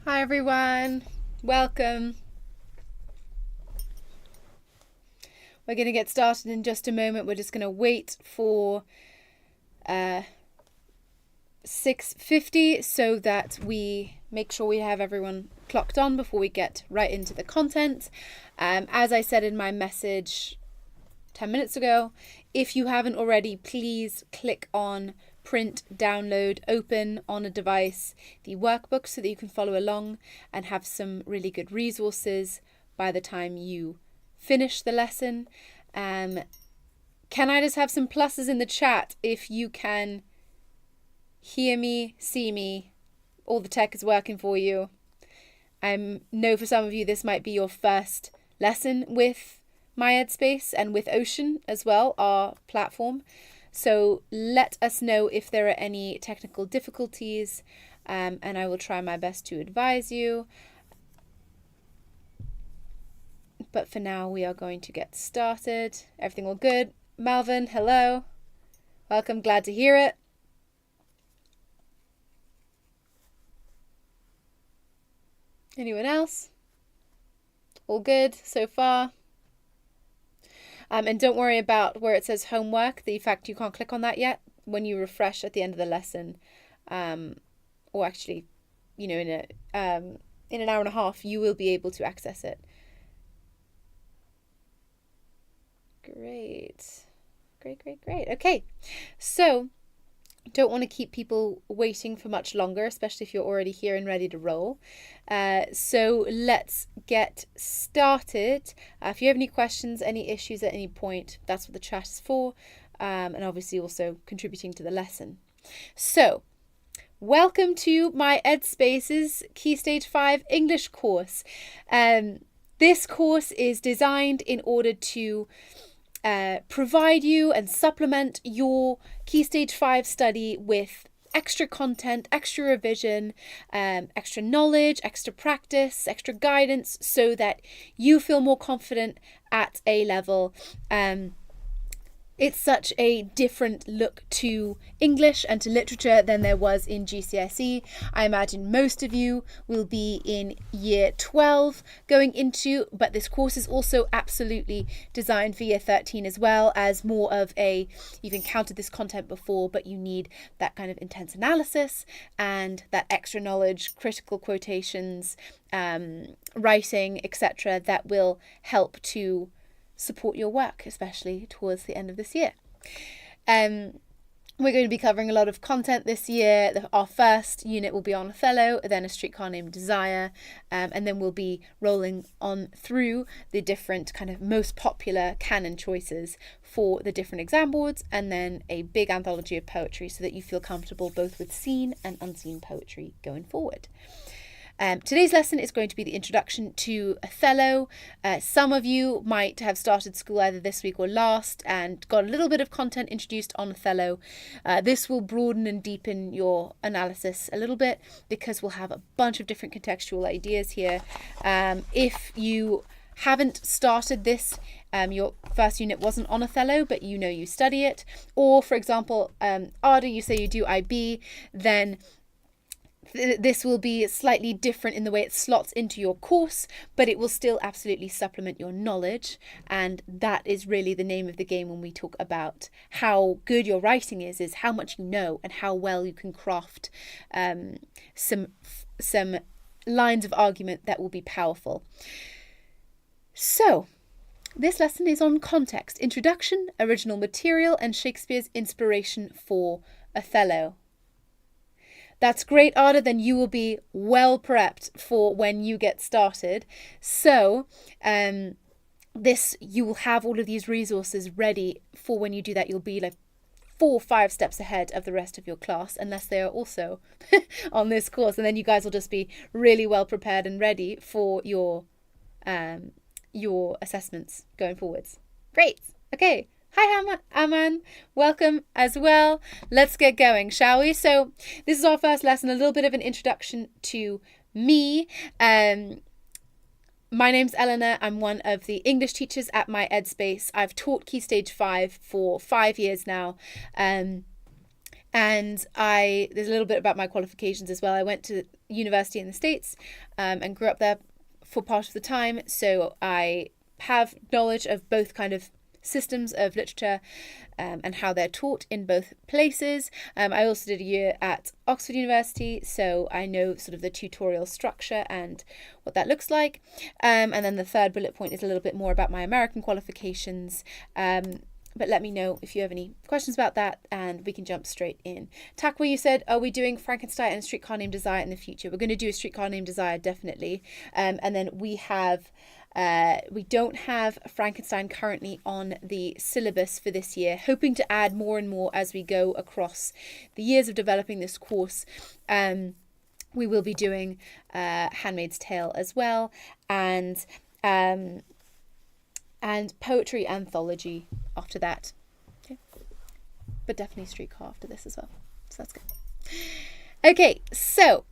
Hi everyone, welcome. We're going to get started in just a moment. We're just going to wait for 6:50 so that we make sure we have everyone clocked on before we get right into the content. As I said in my message 10 minutes ago, if you haven't already, please click on print, download, open on a device the workbook so that you can follow along and have some really good resources by the time you finish the lesson. Can I just have some pluses in the chat if you can hear me, see me, all the tech is working for you? I know for some of you this might be your first lesson with My Headspace and with Ocean as well, our platform. So let us know if there are any technical difficulties, and I will try my best to advise you. But for now, we are going to get started. Everything all good? Malvin, hello. Welcome, glad to hear it. Anyone else? All good so far? And don't worry about where it says homework. The fact you can't click on that yet. When you refresh at the end of the lesson, or actually, in an hour and a half, you will be able to access it. Great. Okay, so don't want to keep people waiting for much longer, especially if you're already here and ready to roll. So let's get started. If you have any questions, any issues at any point, that's what the chat is for, and obviously also contributing to the lesson. So welcome to My Headspace's Key Stage 5 English course. This course is designed in order to provide you and supplement your Key Stage 5 study with extra content, extra revision, extra knowledge, extra practice, extra guidance, so that you feel more confident at A level. It's such a different look to English and to literature than there was in GCSE. I imagine most of you will be in year 12 going into, but this course is also absolutely designed for year 13 as well, as more of you've encountered this content before, but you need that kind of intense analysis and that extra knowledge, critical quotations, writing, etc., that will help to support your work, especially towards the end of this year. We're going to be covering a lot of content this year. Our first unit will be on Othello, then A Streetcar Named Desire, and then we'll be rolling on through the different kind of most popular canon choices for the different exam boards, and then a big anthology of poetry so that you feel comfortable both with seen and unseen poetry going forward. Today's lesson is going to be the introduction to Othello. Some of you might have started school either this week or last and got a little bit of content introduced on Othello. This will broaden and deepen your analysis a little bit because we'll have a bunch of different contextual ideas here. If you haven't started this, your first unit wasn't on Othello, but you study it, or for example, Ada, you say you do IB, then this will be slightly different in the way it slots into your course, but it will still absolutely supplement your knowledge. And that is really the name of the game when we talk about how good your writing is how much you know and how well you can craft some lines of argument that will be powerful. So this lesson is on context, introduction, original material, and Shakespeare's inspiration for Othello. That's great, Ada, then you will be well prepped for when you get started. So you will have all of these resources ready for when you do that. You'll be like 4 or 5 steps ahead of the rest of your class, unless they are also on this course. And then you guys will just be really well prepared and ready for your assessments going forwards. Great. Okay. Hi, Aman. Welcome as well. Let's get going, shall we? So this is our first lesson, a little bit of an introduction to me. My name's Eleanor. I'm one of the English teachers at My Headspace. I've taught Key Stage 5 for 5 years now. And there's a little bit about my qualifications as well. I went to university in the States and grew up there for part of the time. So I have knowledge of both kind of systems of literature and how they're taught in both places. I also did a year at Oxford University, so I know sort of the tutorial structure and what that looks like. And then the third bullet point is a little bit more about my American qualifications. But let me know if you have any questions about that and we can jump straight in. Takwa, you said, are we doing Frankenstein and A Streetcar Named Desire in the future? We're going to do A Streetcar Named Desire, definitely. And then we don't have Frankenstein currently on the syllabus for this year, hoping to add more and more as we go across the years of developing this course. We will be doing Handmaid's Tale as well, and poetry anthology after that. Okay. But definitely Streetcar after this as well. So that's good. Okay, so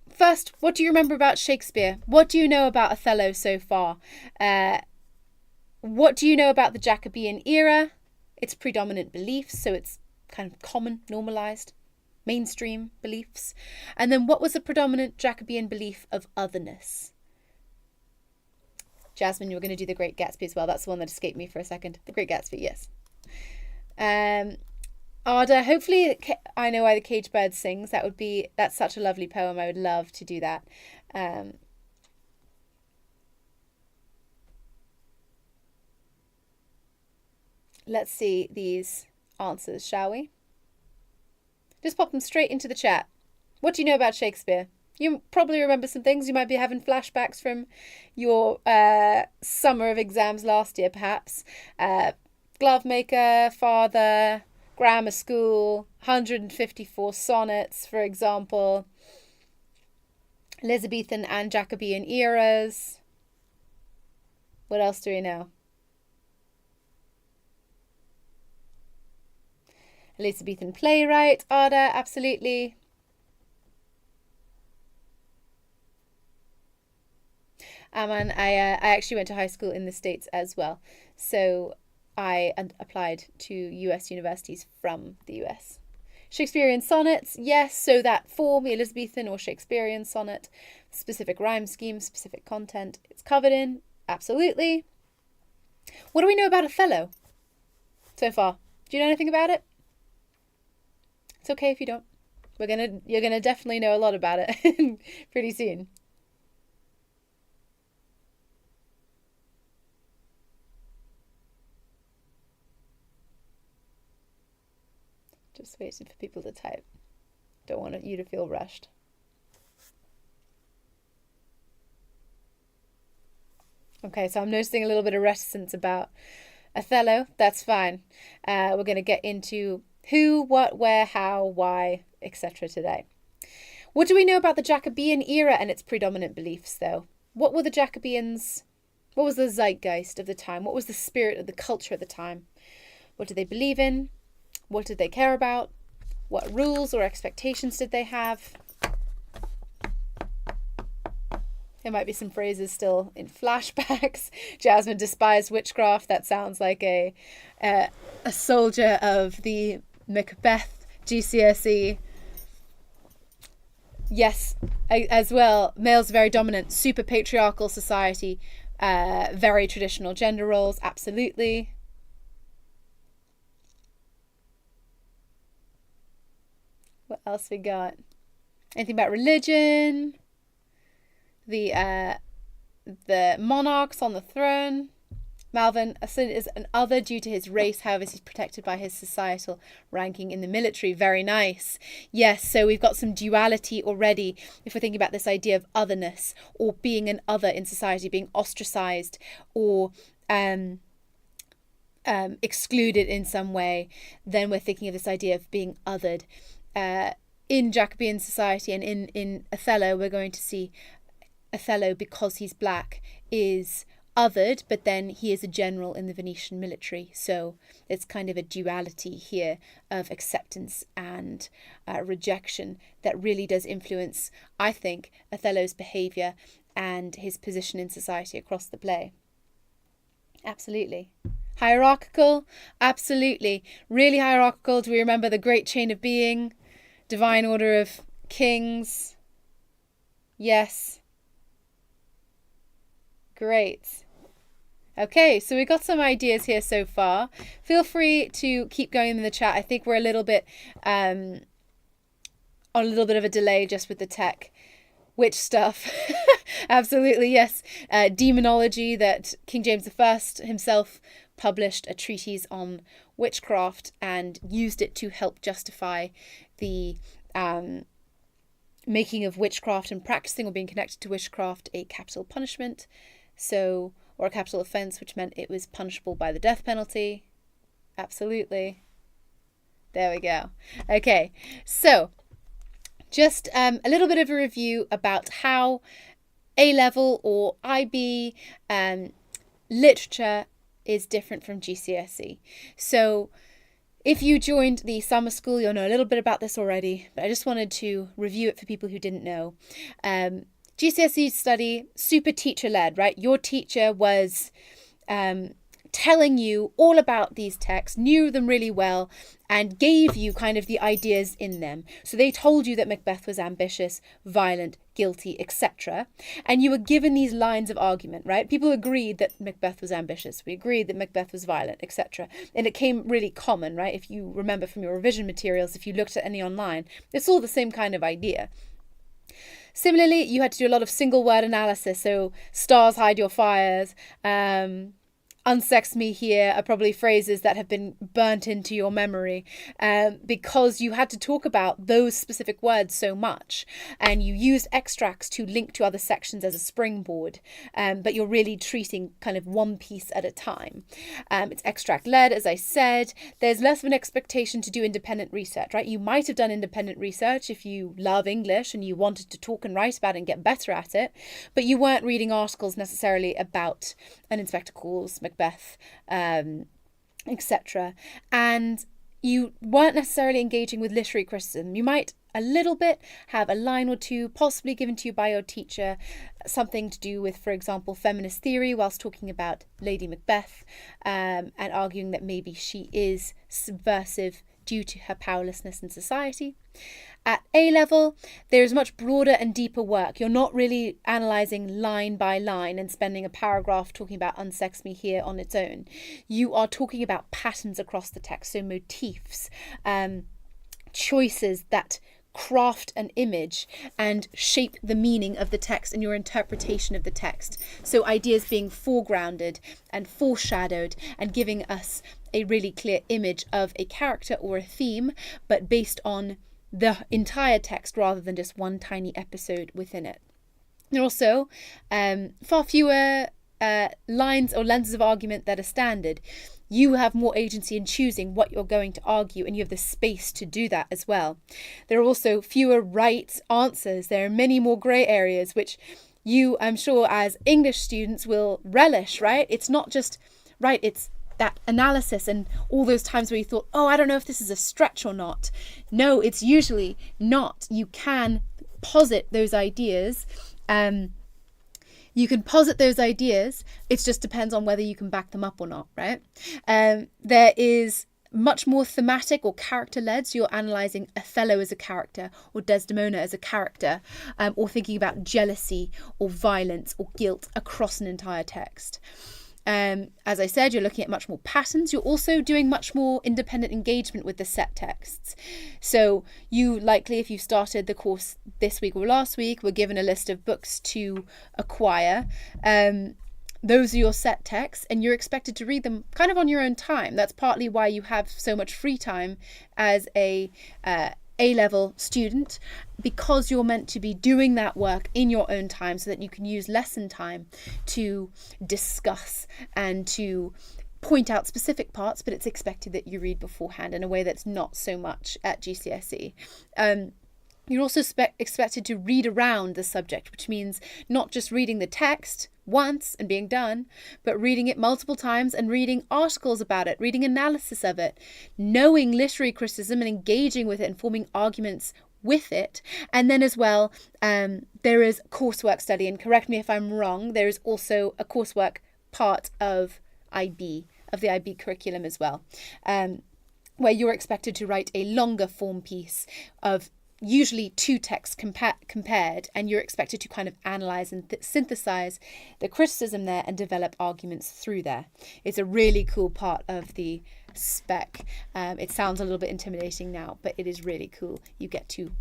first, what do you remember about Shakespeare? What do you know about Othello so far? What do you know about the Jacobean era? Its predominant beliefs, so it's kind of common, normalized, mainstream beliefs. And then what was the predominant Jacobean belief of otherness? Jasmine, you were going to do The Great Gatsby as well. That's the one that escaped me for a second. The Great Gatsby, yes. Arda, hopefully I Know Why the Caged Bird Sings. That's such a lovely poem. I would love to do that. Let's see these answers, shall we? Just pop them straight into the chat. What do you know about Shakespeare? You probably remember some things. You might be having flashbacks from your summer of exams last year, perhaps. Glovemaker, Father, Grammar School, 154 sonnets, for example. Elizabethan and Jacobean eras. What else do we know? Elizabethan playwright, Ada, absolutely. Aman, I actually went to high school in the States as well. So I applied to US universities from the US. Shakespearean sonnets, yes. So that form, the Elizabethan or Shakespearean sonnet, specific rhyme scheme, specific content, it's covered in. Absolutely. What do we know about Othello so far? Do you know anything about it? It's okay if you don't. You're gonna definitely know a lot about it pretty soon. Just waiting for people to type. Don't want you to feel rushed. Okay, so I'm noticing a little bit of reticence about Othello. That's fine. We're going to get into who, what, where, how, why, etc. today. What do we know about the Jacobean era and its predominant beliefs, though? What were the Jacobeans? What was the zeitgeist of the time? What was the spirit of the culture at the time? What did they believe in? What did they care about? What rules or expectations did they have? There might be some phrases still in flashbacks. Jasmine despised witchcraft. That sounds like a soldier of the Macbeth GCSE. Yes, as well. Males very dominant, super patriarchal society, very traditional gender roles. Absolutely. What else we got? Anything about religion? The monarchs on the throne. Malvin, a sin is an other due to his race, however, he's protected by his societal ranking in the military. Very nice. Yes, so we've got some duality already if we're thinking about this idea of otherness or being an other in society, being ostracized or excluded in some way. Then we're thinking of this idea of being othered. In Jacobean society and in Othello, we're going to see Othello, because he's black, is othered, but then he is a general in the Venetian military. So it's kind of a duality here of acceptance and rejection that really does influence, I think, Othello's behaviour and his position in society across the play. Absolutely. Hierarchical? Absolutely. Really hierarchical. Do we remember the great chain of being? Divine order of kings? Yes. Great. Okay, so we got some ideas here so far. Feel free to keep going in the chat. I think we're a little bit on a little bit of a delay just with the tech witch stuff. Absolutely, yes. Demonology, that King James I himself published a treatise on witchcraft and used it to help justify the making of witchcraft and practicing or being connected to witchcraft a capital punishment. So, or a capital offence, which meant it was punishable by the death penalty. Absolutely. There we go. Okay, so just a little bit of a review about how A-level or IB literature is different from GCSE. So if you joined the summer school, you'll know a little bit about this already, but I just wanted to review it for people who didn't know. GCSE study, super teacher-led, right? Your teacher was telling you all about these texts, knew them really well, and gave you kind of the ideas in them. So they told you that Macbeth was ambitious, violent, guilty, etc. And you were given these lines of argument, right? People agreed that Macbeth was ambitious. We agreed that Macbeth was violent, etc. And it came really common, right? If you remember from your revision materials, if you looked at any online, it's all the same kind of idea. Similarly, you had to do a lot of single word analysis. So stars hide your fires, unsex me here are probably phrases that have been burnt into your memory because you had to talk about those specific words so much, and you used extracts to link to other sections as a springboard, but you're really treating kind of one piece at a time. It's extract led, as I said. There's less of an expectation to do independent research, right? You might have done independent research if you love English and you wanted to talk and write about it and get better at it, but you weren't reading articles necessarily about an Inspector Calls, Macbeth, etc. And you weren't necessarily engaging with literary criticism. You might a little bit have a line or two possibly given to you by your teacher, something to do with, for example, feminist theory whilst talking about Lady Macbeth, and arguing that maybe she is subversive due to her powerlessness in society. At A-level, there's much broader and deeper work. You're not really analysing line by line and spending a paragraph talking about unsex me here on its own. You are talking about patterns across the text, so motifs, choices that craft an image and shape the meaning of the text and your interpretation of the text. So ideas being foregrounded and foreshadowed and giving us a really clear image of a character or a theme, but based on the entire text rather than just one tiny episode within it. And also, far fewer lines or lenses of argument that are standard. You have more agency in choosing what you're going to argue, and you have the space to do that as well. There are also fewer right answers. There are many more grey areas, which you, I'm sure, as English students will relish, right? It's not just, right, it's that analysis and all those times where you thought, oh, I don't know if this is a stretch or not. No, it's usually not. You can posit those ideas. You can posit those ideas. It just depends on whether you can back them up or not, right? There is much more thematic or character-led. So you're analysing Othello as a character or Desdemona as a character, or thinking about jealousy or violence or guilt across an entire text. As I said, you're looking at much more patterns. You're also doing much more independent engagement with the set texts. So you likely, if you started the course this week or last week, were given a list of books to acquire. Those are your set texts, and you're expected to read them kind of on your own time. That's partly why you have so much free time as a A-level student, because you're meant to be doing that work in your own time so that you can use lesson time to discuss and to point out specific parts, but it's expected that you read beforehand in a way that's not so much at GCSE. You're also expected to read around the subject, which means not just reading the text once and being done, but reading it multiple times and reading articles about it, reading analysis of it, knowing literary criticism and engaging with it and forming arguments with it. And then as well, there is coursework study, and correct me if I'm wrong, there is also a coursework part of the IB curriculum as well, where you're expected to write a longer form piece of usually two texts compared, and you're expected to kind of analyze and synthesize the criticism there and develop arguments through there. It's a really cool part of the spec. It sounds a little bit intimidating now, but it is really cool. You get to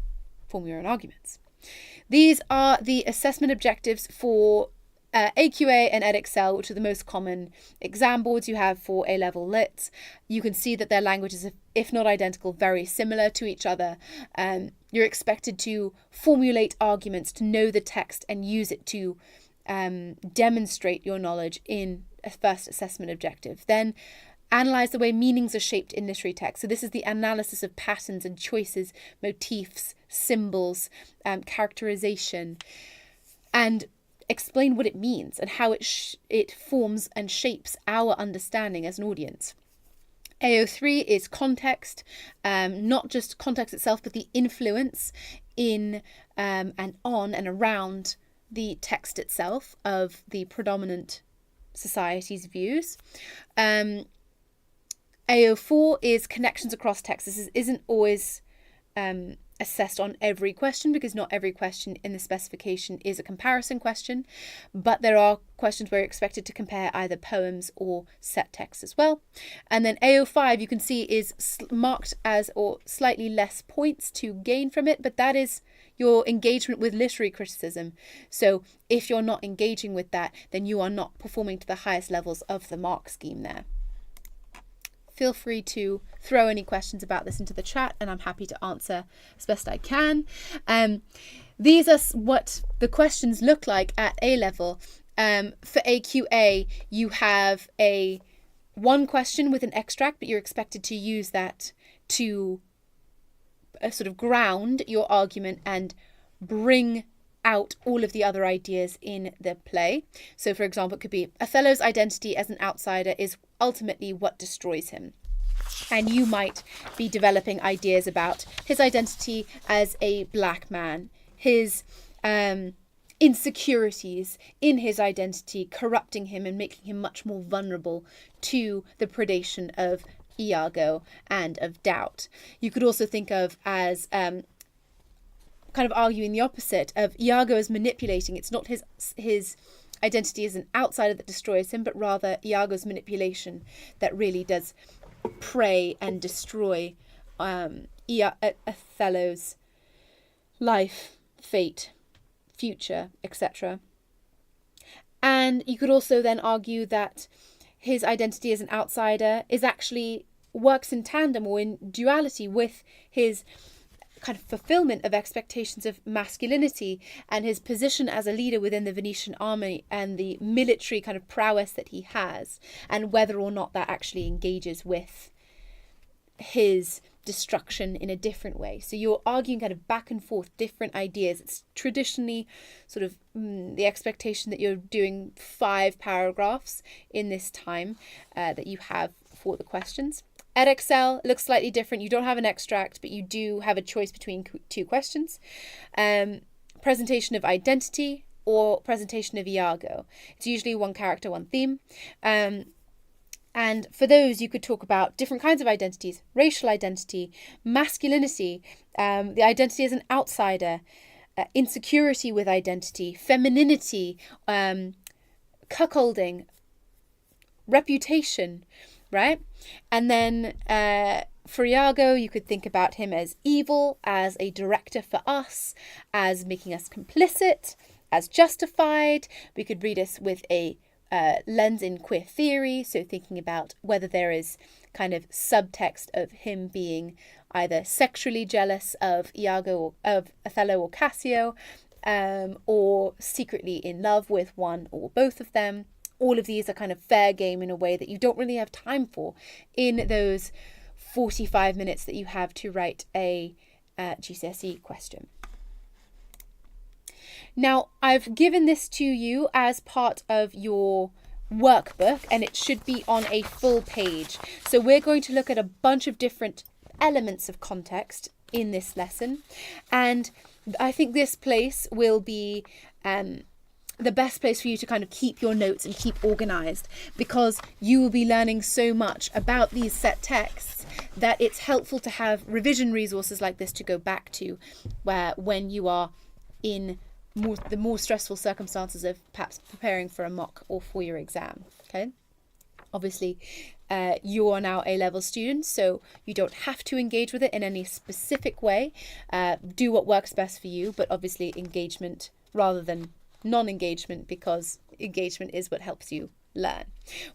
form your own arguments. These are the assessment objectives for AQA and Edexcel, which are the most common exam boards you have for A-level lit. You can see that their languages, if not identical, very similar to each other. You're expected to formulate arguments, to know the text and use it to demonstrate your knowledge in a first assessment objective. Then analyze the way meanings are shaped in literary text. So this is the analysis of patterns and choices, motifs, symbols, characterization, and explain what it means and how it forms and shapes our understanding as an audience. AO3 is context, not just context itself, but the influence in and on and around the text itself of the predominant society's views. AO4 is connections across texts. This isn't always assessed on every question, because not every question in the specification is a comparison question, but there are questions where you're expected to compare either poems or set text as well. And then AO5, you can see, is marked as or slightly less points to gain from it, but that is your engagement with literary criticism. So if you're not engaging with that, then you are not performing to the highest levels of the mark scheme there. Feel free to throw any questions about this into the chat, and I'm happy to answer as best I can. These are what the questions look like at A-level. For AQA, you have one question with an extract, but you're expected to use that to sort of ground your argument and bring out all of the other ideas in the play. So, for example, it could be Othello's identity as an outsider is ultimately what destroys him. And you might be developing ideas about his identity as a black man, his insecurities in his identity corrupting him and making him much more vulnerable to the predation of Iago and of doubt. You could also think of as kind of arguing the opposite of Iago as manipulating. It's not his identity as an outsider that destroys him, but rather Iago's manipulation that really does prey and destroy Othello's life, fate, future, etc. And you could also then argue that his identity as an outsider is actually works in tandem or in duality with his kind of fulfillment of expectations of masculinity and his position as a leader within the Venetian army and the military kind of prowess that he has, and whether or not that actually engages with his destruction in a different way. So you're arguing kind of back and forth different ideas. It's traditionally sort of the expectation that you're doing 5 paragraphs in this time that you have for the questions. Edexcel looks slightly different. You don't have an extract, but you do have a choice between 2 questions. Presentation of identity or presentation of Iago. It's usually one character, one theme. And for those, you could talk about different kinds of identities: racial identity, masculinity, the identity as an outsider, insecurity with identity, femininity, cuckolding, reputation, right? And then for Iago, you could think about him as evil, as a director for us, as making us complicit, as justified. We could read this with a lens in queer theory, so thinking about whether there is kind of subtext of him being either sexually jealous of Iago or of Othello or Cassio, or secretly in love with one or both of them. All of these are kind of fair game in a way that you don't really have time for in those 45 minutes that you have to write a GCSE question. Now, I've given this to you as part of your workbook, and it should be on a full page. So we're going to look at a bunch of different elements of context in this lesson, and I think this place will be the best place for you to kind of keep your notes and keep organized, because you will be learning so much about these set texts that it's helpful to have revision resources like this to go back to, where when you are in the more stressful circumstances of perhaps preparing for a mock or for your exam. Okay, obviously you are now A-level students, so you don't have to engage with it in any specific way. Do what works best for you, but obviously engagement rather than non-engagement, because engagement is what helps you learn.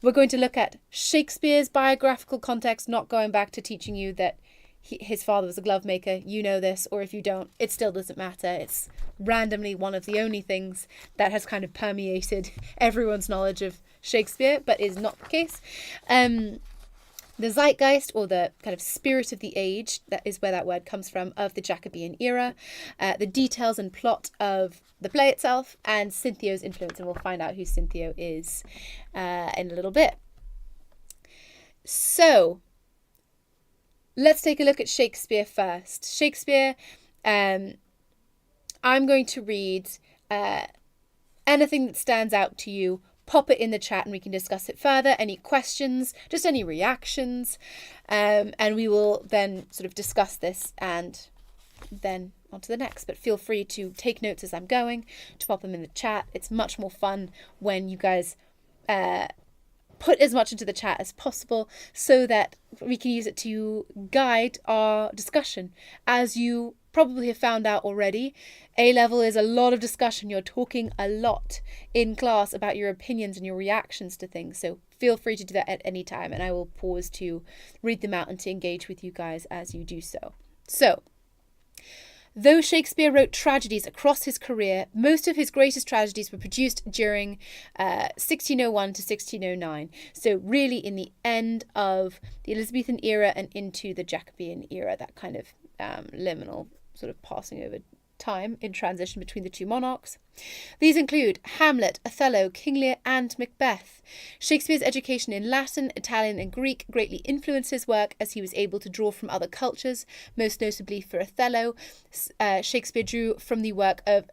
We're going to look at Shakespeare's biographical context, not going back to teaching you that his father was a glove maker. You know this, or if you don't, it still doesn't matter. It's randomly one of the only things that has kind of permeated everyone's knowledge of Shakespeare, but is not the case. The zeitgeist, or the kind of spirit of the age, that is where that word comes from, of the Jacobean era, the details and plot of the play itself, and Cinthio's influence, and we'll find out who Cinthio is in a little bit. So let's take a look at Shakespeare first. Shakespeare, I'm going to read anything that stands out to you. Pop it in the chat and we can discuss it further. Any questions, just any reactions, and we will then sort of discuss this and then on to the next. But feel free to take notes as I'm going, to pop them in the chat. It's much more fun when you guys put as much into the chat as possible, so that we can use it to guide our discussion. As you probably have found out already, A-level is a lot of discussion. You're talking a lot in class about your opinions and your reactions to things. So feel free to do that at any time, and I will pause to read them out and to engage with you guys as you do so. So, though Shakespeare wrote tragedies across his career, most of his greatest tragedies were produced during 1601 to 1609. So really in the end of the Elizabethan era and into the Jacobean era, that kind of liminal sort of passing over time in transition between the two monarchs. These include Hamlet, Othello, King Lear, and Macbeth. Shakespeare's education in Latin, Italian, and Greek greatly influenced his work, as he was able to draw from other cultures. Most notably for Othello, Shakespeare drew from the work of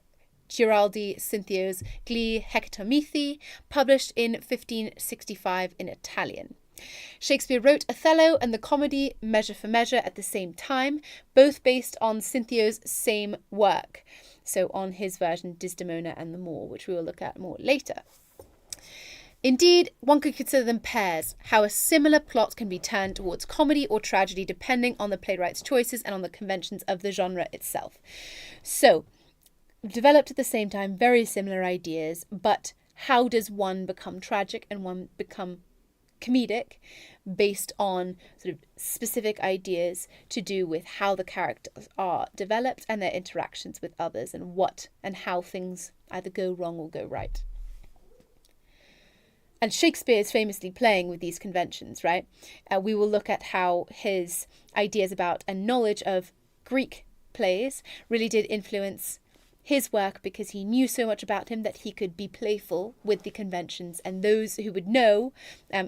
Giraldi Cinthio's Gli Hecatomithi, published in 1565 in Italian. Shakespeare wrote Othello and the comedy Measure for Measure at the same time, both based on Cinthio's same work. So on his version Desdemona and the Moor, which we will look at more later. Indeed, one could consider them pairs, how a similar plot can be turned towards comedy or tragedy depending on the playwright's choices and on the conventions of the genre itself. So, developed at the same time, very similar ideas, but how does one become tragic and one become comedic, based on sort of specific ideas to do with how the characters are developed and their interactions with others, and what and how things either go wrong or go right. And Shakespeare is famously playing with these conventions, right? We will look at how his ideas about and knowledge of Greek plays really did influence his work, because he knew so much about him that he could be playful with the conventions, and those who would know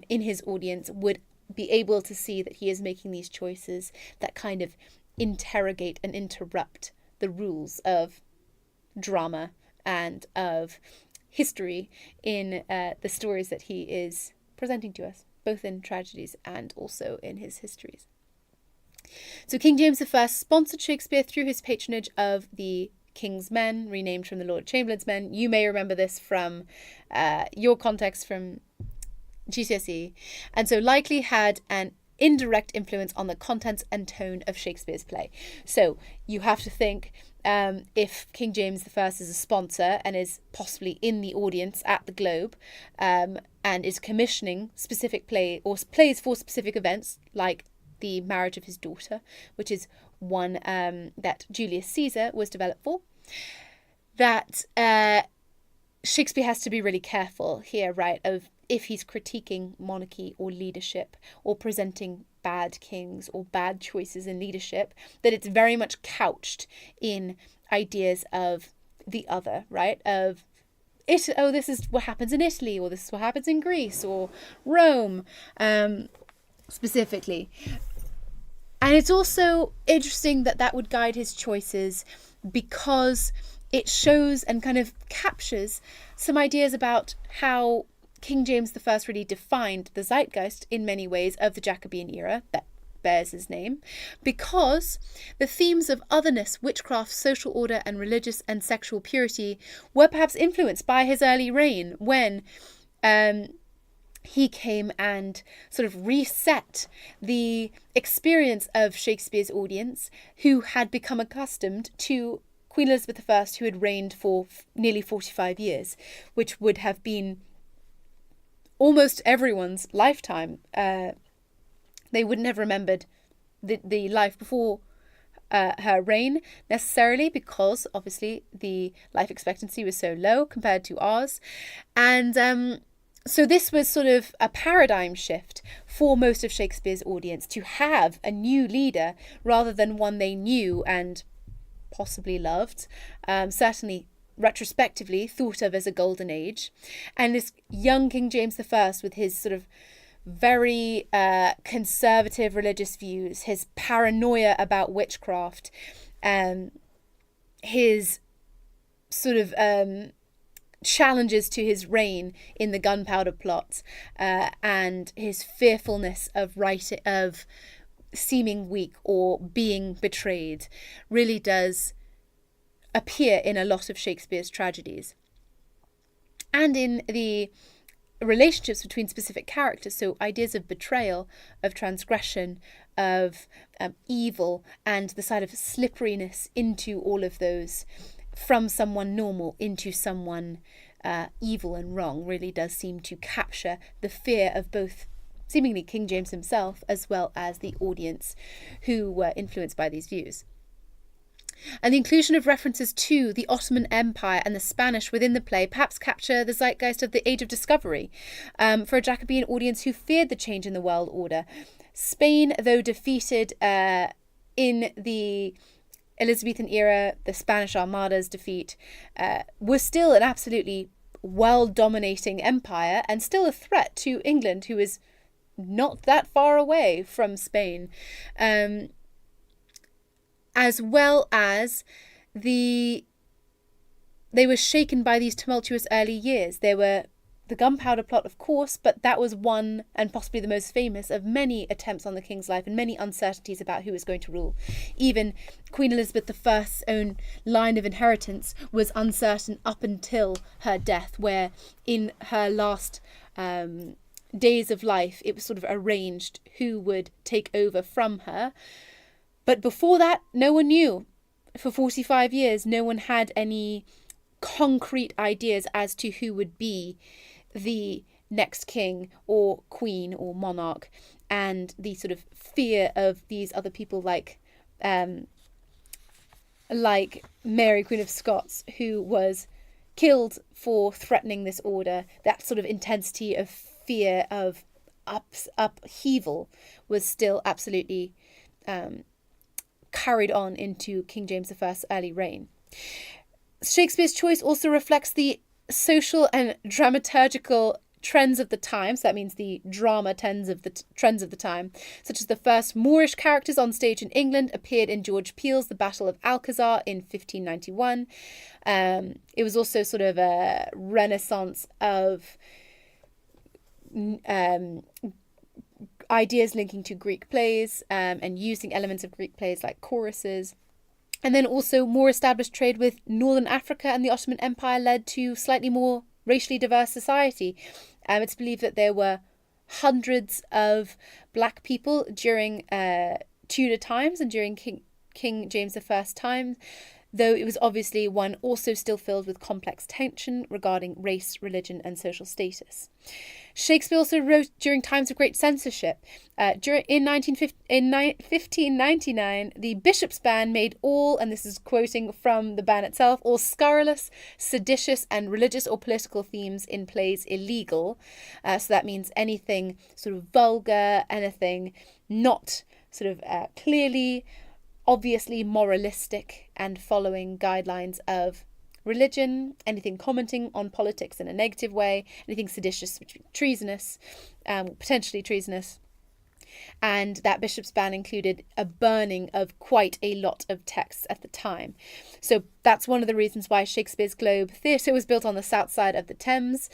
in his audience would be able to see that he is making these choices that kind of interrogate and interrupt the rules of drama and of history in the stories that he is presenting to us, both in tragedies and also in his histories. So King James I sponsored Shakespeare through his patronage of the King's Men, renamed from the Lord Chamberlain's Men. You may remember this from your context from GCSE, and so likely had an indirect influence on the contents and tone of Shakespeare's play. So you have to think, if King James I is a sponsor and is possibly in the audience at the Globe, and is commissioning specific plays for specific events, like the marriage of his daughter, which is one that Julius Caesar was developed for, that Shakespeare has to be really careful here, right, of if he's critiquing monarchy or leadership or presenting bad kings or bad choices in leadership, that it's very much couched in ideas of the other, right, of this is what happens in Italy, or this is what happens in Greece or Rome, specifically. And it's also interesting that would guide his choices, because it shows and kind of captures some ideas about how King James I really defined the zeitgeist in many ways of the Jacobean era that bears his name, because the themes of otherness, witchcraft, social order, and religious and sexual purity were perhaps influenced by his early reign, when he came and sort of reset the experience of Shakespeare's audience, who had become accustomed to Queen Elizabeth I, who had reigned for nearly 45 years, which would have been almost everyone's lifetime. They wouldn't have remembered the life before her reign necessarily, because obviously the life expectancy was so low compared to ours. And so this was sort of a paradigm shift for most of Shakespeare's audience, to have a new leader rather than one they knew and possibly loved, certainly retrospectively thought of as a golden age. And this young King James I, with his sort of very conservative religious views, his paranoia about witchcraft, his sort of challenges to his reign in the gunpowder plot, and his fearfulness of seeming weak or being betrayed, really does appear in a lot of Shakespeare's tragedies, and in the relationships between specific characters. So ideas of betrayal, of transgression, of evil, and the side of slipperiness into all of those, from someone normal into someone evil and wrong, really does seem to capture the fear of both seemingly King James himself as well as the audience who were influenced by these views. And the inclusion of references to the Ottoman Empire and the Spanish within the play perhaps capture the zeitgeist of the Age of Discovery, for a Jacobean audience who feared the change in the world order. Spain, though defeated in the Elizabethan era, the Spanish Armada's defeat, was still an absolutely world-dominating empire and still a threat to England, who is not that far away from Spain. As well as they were shaken by these tumultuous early years. There were the gunpowder plot, of course, but that was one, and possibly the most famous, of many attempts on the king's life and many uncertainties about who was going to rule. Even Queen Elizabeth I's own line of inheritance was uncertain up until her death, where in her last days of life it was sort of arranged who would take over from her. But before that, no one knew. For 45 years, no one had any concrete ideas as to who would be the next king or queen or monarch, and the sort of fear of these other people like Mary, Queen of Scots, who was killed for threatening this order. That sort of intensity of fear of upheaval was still absolutely carried on into King James I's early reign. Shakespeare's choice also reflects the social and dramaturgical trends of the time, so that means the drama trends of the time, such as the first Moorish characters on stage in England appeared in George Peele's The Battle of Alcazar in 1591. It was also sort of a renaissance of ideas linking to Greek plays, and using elements of Greek plays like choruses. And then also more established trade with Northern Africa and the Ottoman Empire led to slightly more racially diverse society. It's believed that there were hundreds of black people during Tudor times and during King James I's time, though it was obviously one also still filled with complex tension regarding race, religion, and social status. Shakespeare also wrote during times of great censorship. In 1599, the bishop's ban made all, and this is quoting from the ban itself, all scurrilous, seditious, and religious or political themes in plays illegal. So that means anything sort of vulgar, anything not sort of clearly, obviously moralistic and following guidelines of religion, anything commenting on politics in a negative way, anything seditious, which would be treasonous, potentially treasonous. And that bishop's ban included a burning of quite a lot of texts at the time. So that's one of the reasons why Shakespeare's Globe Theatre was built on the south side of the Thames,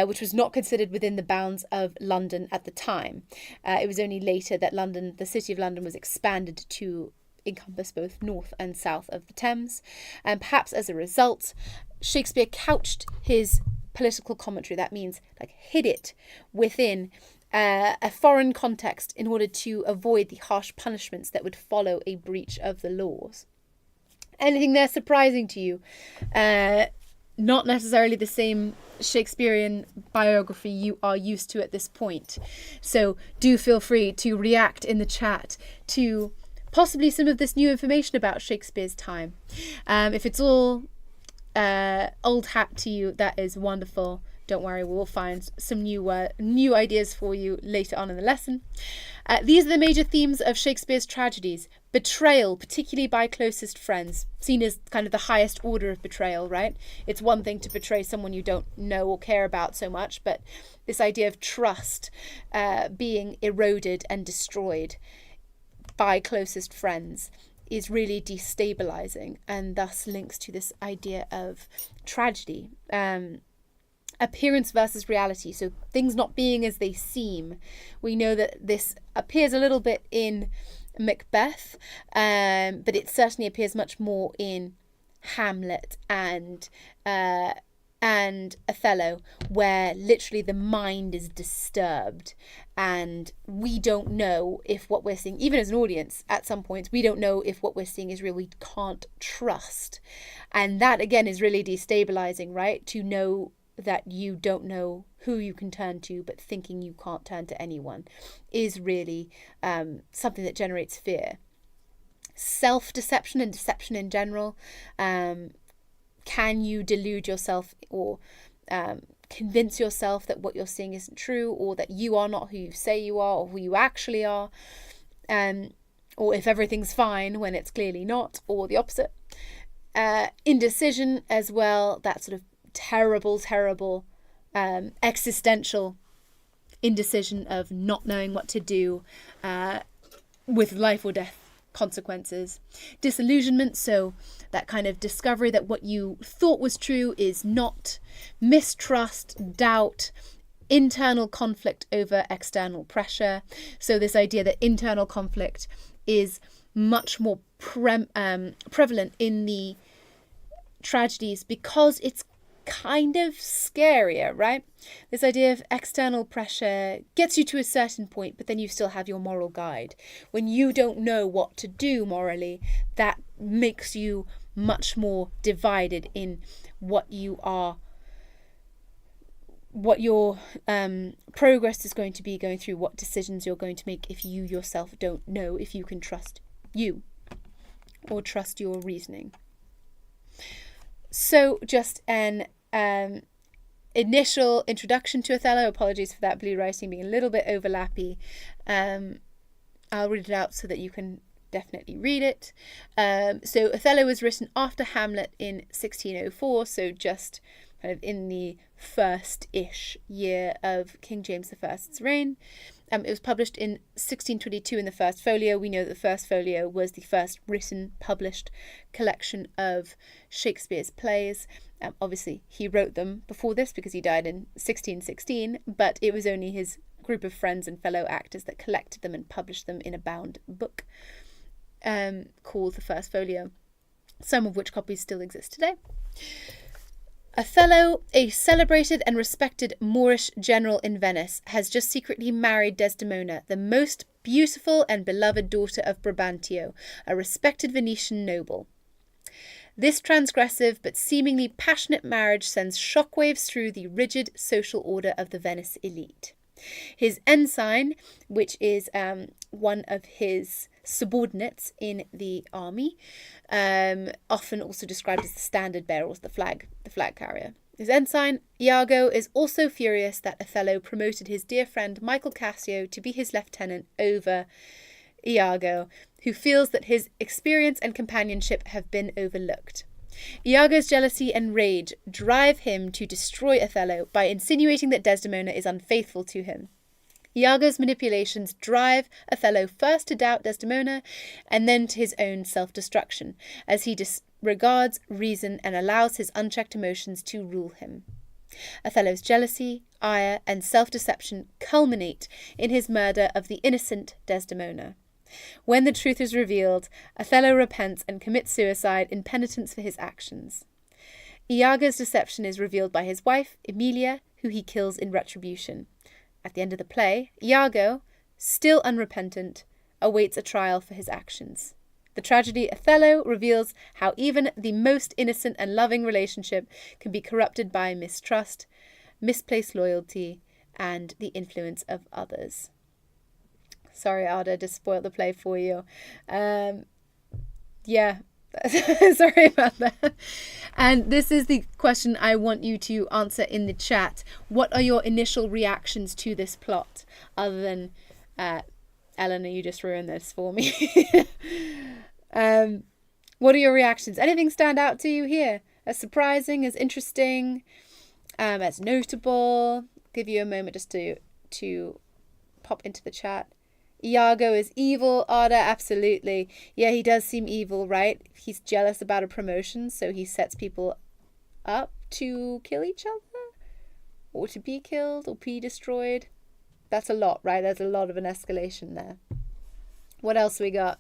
which was not considered within the bounds of London at the time. It was only later that the city of London was expanded to encompass both north and south of the Thames. And perhaps as a result, Shakespeare couched his political commentary, that means like hid it within a foreign context in order to avoid the harsh punishments that would follow a breach of the laws. Anything there surprising to you? Not necessarily the same Shakespearean biography you are used to at this point. So do feel free to react in the chat to possibly some of this new information about Shakespeare's time. If it's all old hat to you, that is wonderful. Don't worry, we'll find some new ideas for you later on in the lesson. These are the major themes of Shakespeare's tragedies. Betrayal, particularly by closest friends, seen as kind of the highest order of betrayal, right? It's one thing to betray someone you don't know or care about so much, but this idea of trust being eroded and destroyed by closest friends is really destabilizing, and thus links to this idea of tragedy. Appearance versus reality, so things not being as they seem. We know that this appears a little bit in Macbeth, but it certainly appears much more in Hamlet and Othello, where literally the mind is disturbed and we don't know if what we're seeing, even as an audience at some points, we don't know if what we're seeing is real. We can't trust, and that again is really destabilizing, right? To know that you don't know who you can turn to, but thinking you can't turn to anyone is really something that generates fear. Self-deception and deception in general. Can you delude yourself or convince yourself that what you're seeing isn't true, or that you are not who you say you are or who you actually are? Or if everything's fine when it's clearly not, or the opposite. Indecision as well, that sort of terrible existential indecision of not knowing what to do with life or death consequences. Disillusionment, so that kind of discovery that what you thought was true is not. Mistrust, doubt, internal conflict over external pressure. So this idea that internal conflict is much more prevalent in the tragedies because it's kind of scarier, right? This idea of external pressure gets you to a certain point, but then you still have your moral guide. When you don't know what to do morally, that makes you much more divided in what your progress is going to be going through, what decisions you're going to make if you yourself don't know if you can trust you or trust your reasoning. So just an initial introduction to Othello. Apologies for that blue writing being a little bit overlappy. I'll read it out so that you can definitely read it. So Othello was written after Hamlet in 1604, so just kind of in the first-ish year of King James I's reign. It was published in 1622 in the First Folio. We know that the First Folio was the first written, published collection of Shakespeare's plays. Obviously, he wrote them before this because he died in 1616, but it was only his group of friends and fellow actors that collected them and published them in a bound book called the First Folio, some of which copies still exist today. Othello, a celebrated and respected Moorish general in Venice, has just secretly married Desdemona, the most beautiful and beloved daughter of Brabantio, a respected Venetian noble. This transgressive but seemingly passionate marriage sends shockwaves through the rigid social order of the Venice elite. His ensign, which is one of his subordinates in the army, often also described as the standard bearer or the flag carrier. His ensign, Iago, is also furious that Othello promoted his dear friend Michael Cassio to be his lieutenant over Iago, who feels that his experience and companionship have been overlooked. Iago's jealousy and rage drive him to destroy Othello by insinuating that Desdemona is unfaithful to him. Iago's manipulations drive Othello first to doubt Desdemona and then to his own self-destruction, as he disregards reason and allows his unchecked emotions to rule him. Othello's jealousy, ire, and self-deception culminate in his murder of the innocent Desdemona. When the truth is revealed, Othello repents and commits suicide in penitence for his actions. Iago's deception is revealed by his wife, Emilia, who he kills in retribution. At the end of the play, Iago, still unrepentant, awaits a trial for his actions. The tragedy Othello reveals how even the most innocent and loving relationship can be corrupted by mistrust, misplaced loyalty, and the influence of others. Sorry, Ada, just spoiled the play for you. Yeah, sorry about that. And this is the question I want you to answer in the chat. What are your initial reactions to this plot? Other than, Eleanor, you just ruined this for me. What are your reactions? Anything stand out to you here? As surprising, as interesting, as notable? Give you a moment just to pop into the chat. Iago is evil. Ada, absolutely. Yeah, he does seem evil, right? He's jealous about a promotion, so he sets people up to kill each other, or to be killed, or be destroyed. That's a lot, right? There's a lot of an escalation there. What else we got?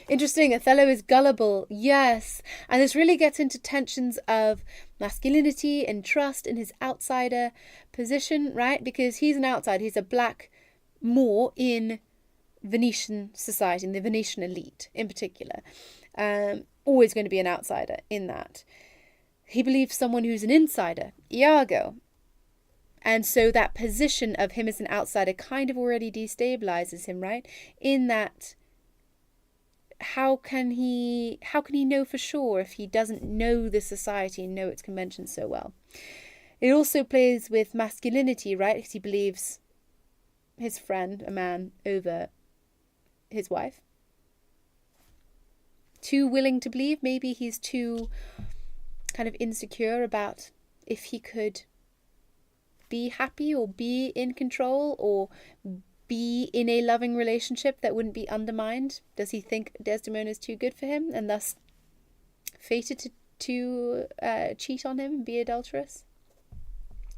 Interesting, Othello is gullible, yes. And this really gets into tensions of masculinity and trust in his outsider position, right? Because he's an outsider, he's a black Moor in Venetian society, in the Venetian elite in particular. Always going to be an outsider in that. He believes someone who's an insider, Iago. And so that position of him as an outsider kind of already destabilizes him, right? In that, how can he know for sure if he doesn't know the society and know its conventions so well? It also plays with masculinity, right? Because he believes his friend, a man, over his wife. Too willing to believe. Maybe he's too kind of insecure about if he could be happy or be in control or be in a loving relationship that wouldn't be undermined. Does he think Desdemona is too good for him and thus fated to cheat on him and be adulterous?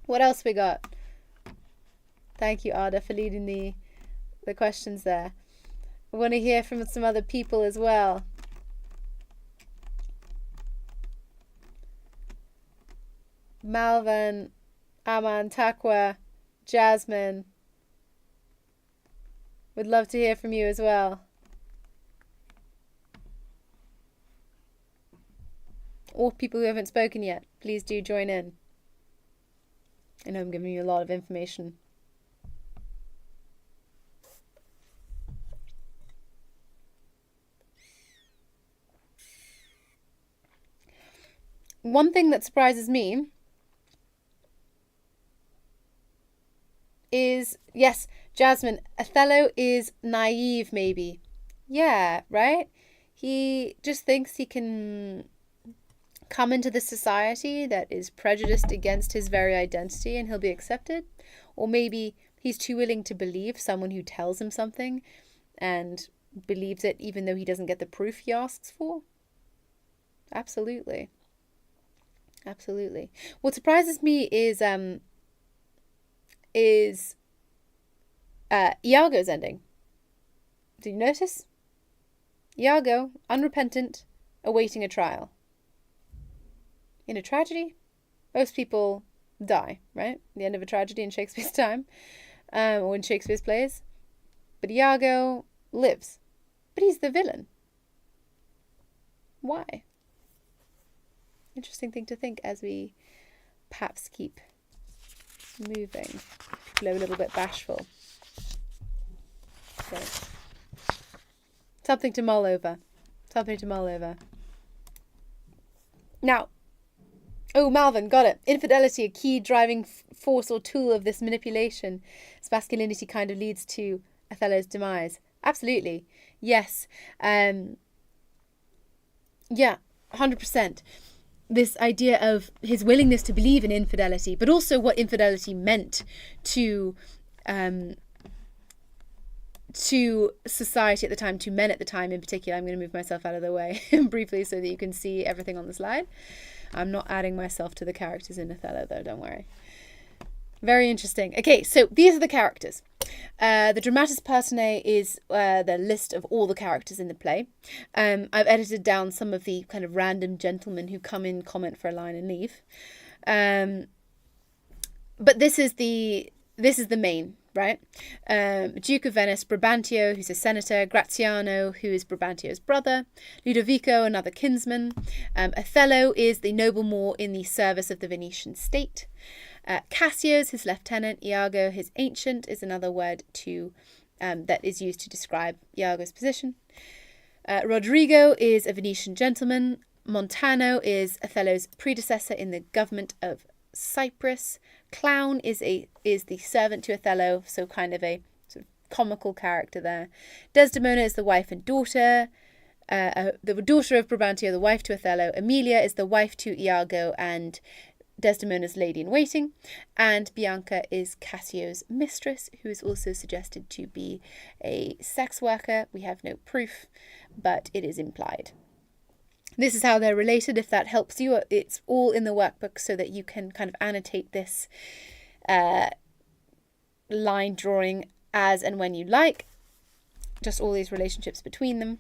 What else we got? Thank you, Ada, for leading the questions there. I want to hear from some other people as well. Malvin, Aman, Takwa, Jasmine. Would love to hear from you as well. Or people who haven't spoken yet, please do join in. I know I'm giving you a lot of information. One thing that surprises me is, yes, Jasmine, Othello is naive, maybe. Yeah, right? He just thinks he can come into the society that is prejudiced against his very identity and he'll be accepted. Or maybe he's too willing to believe someone who tells him something and believes it even though he doesn't get the proof he asks for. Absolutely. Absolutely. What surprises me is Iago's ending. Did you notice? Iago, unrepentant, awaiting a trial. In a tragedy, most people die, right? The end of a tragedy in Shakespeare's time, or in Shakespeare's plays. But Iago lives. But he's the villain. Why? Interesting thing to think as we perhaps keep moving. People are a little bit bashful. Okay. Something to mull over. Something to mull over. Now, oh, Malvin, got it. Infidelity, a key driving force or tool of this manipulation. This masculinity kind of leads to Othello's demise. Absolutely. Yes. Yeah, 100%. this idea of his willingness to believe in infidelity, but also what infidelity meant to society at the time, to men at the time in particular. I'm going to move myself out of the way briefly so that you can see everything on the slide. I'm not adding myself to the characters in Othello though, don't worry. Very interesting. Okay, so these are the characters. The dramatis personae is the list of all the characters in the play. I've edited down some of the kind of random gentlemen who come in, comment for a line and leave. But this is the main, right? Duke of Venice, Brabantio, who's a senator, Graziano, who is Brabantio's brother, Ludovico, another kinsman. Othello is the noble Moor in the service of the Venetian state. Cassio's his lieutenant, Iago his ancient is another word to that is used to describe Iago's position. Rodrigo is a Venetian gentleman. Montano is Othello's predecessor in the government of Cyprus. Clown is the servant to Othello, so kind of a sort of comical character there. Desdemona is the wife and daughter. The daughter of Brabantio, the wife to Othello. Emilia is the wife to Iago and Desdemona's lady-in-waiting, and Bianca is Cassio's mistress, who is also suggested to be a sex worker. We have no proof, but it is implied. This is how they're related, if that helps you. It's all in the workbook so that you can kind of annotate this line drawing as and when you like. Just all these relationships between them.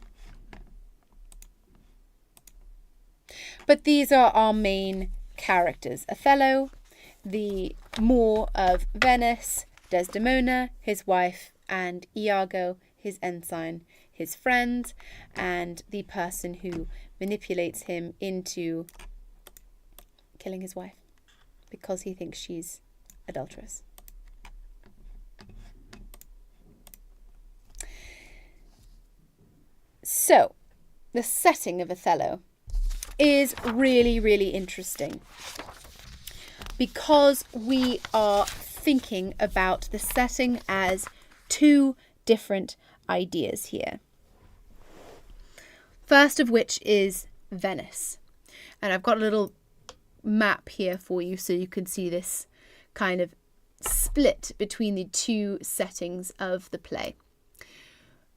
But these are our main characters. Othello, the Moor of Venice, Desdemona, his wife, and Iago, his ensign, his friend, and the person who manipulates him into killing his wife because he thinks she's adulterous. So, the setting of Othello is really, really interesting because we are thinking about the setting as two different ideas here. First of which is Venice. And I've got a little map here for you so you can see this kind of split between the two settings of the play.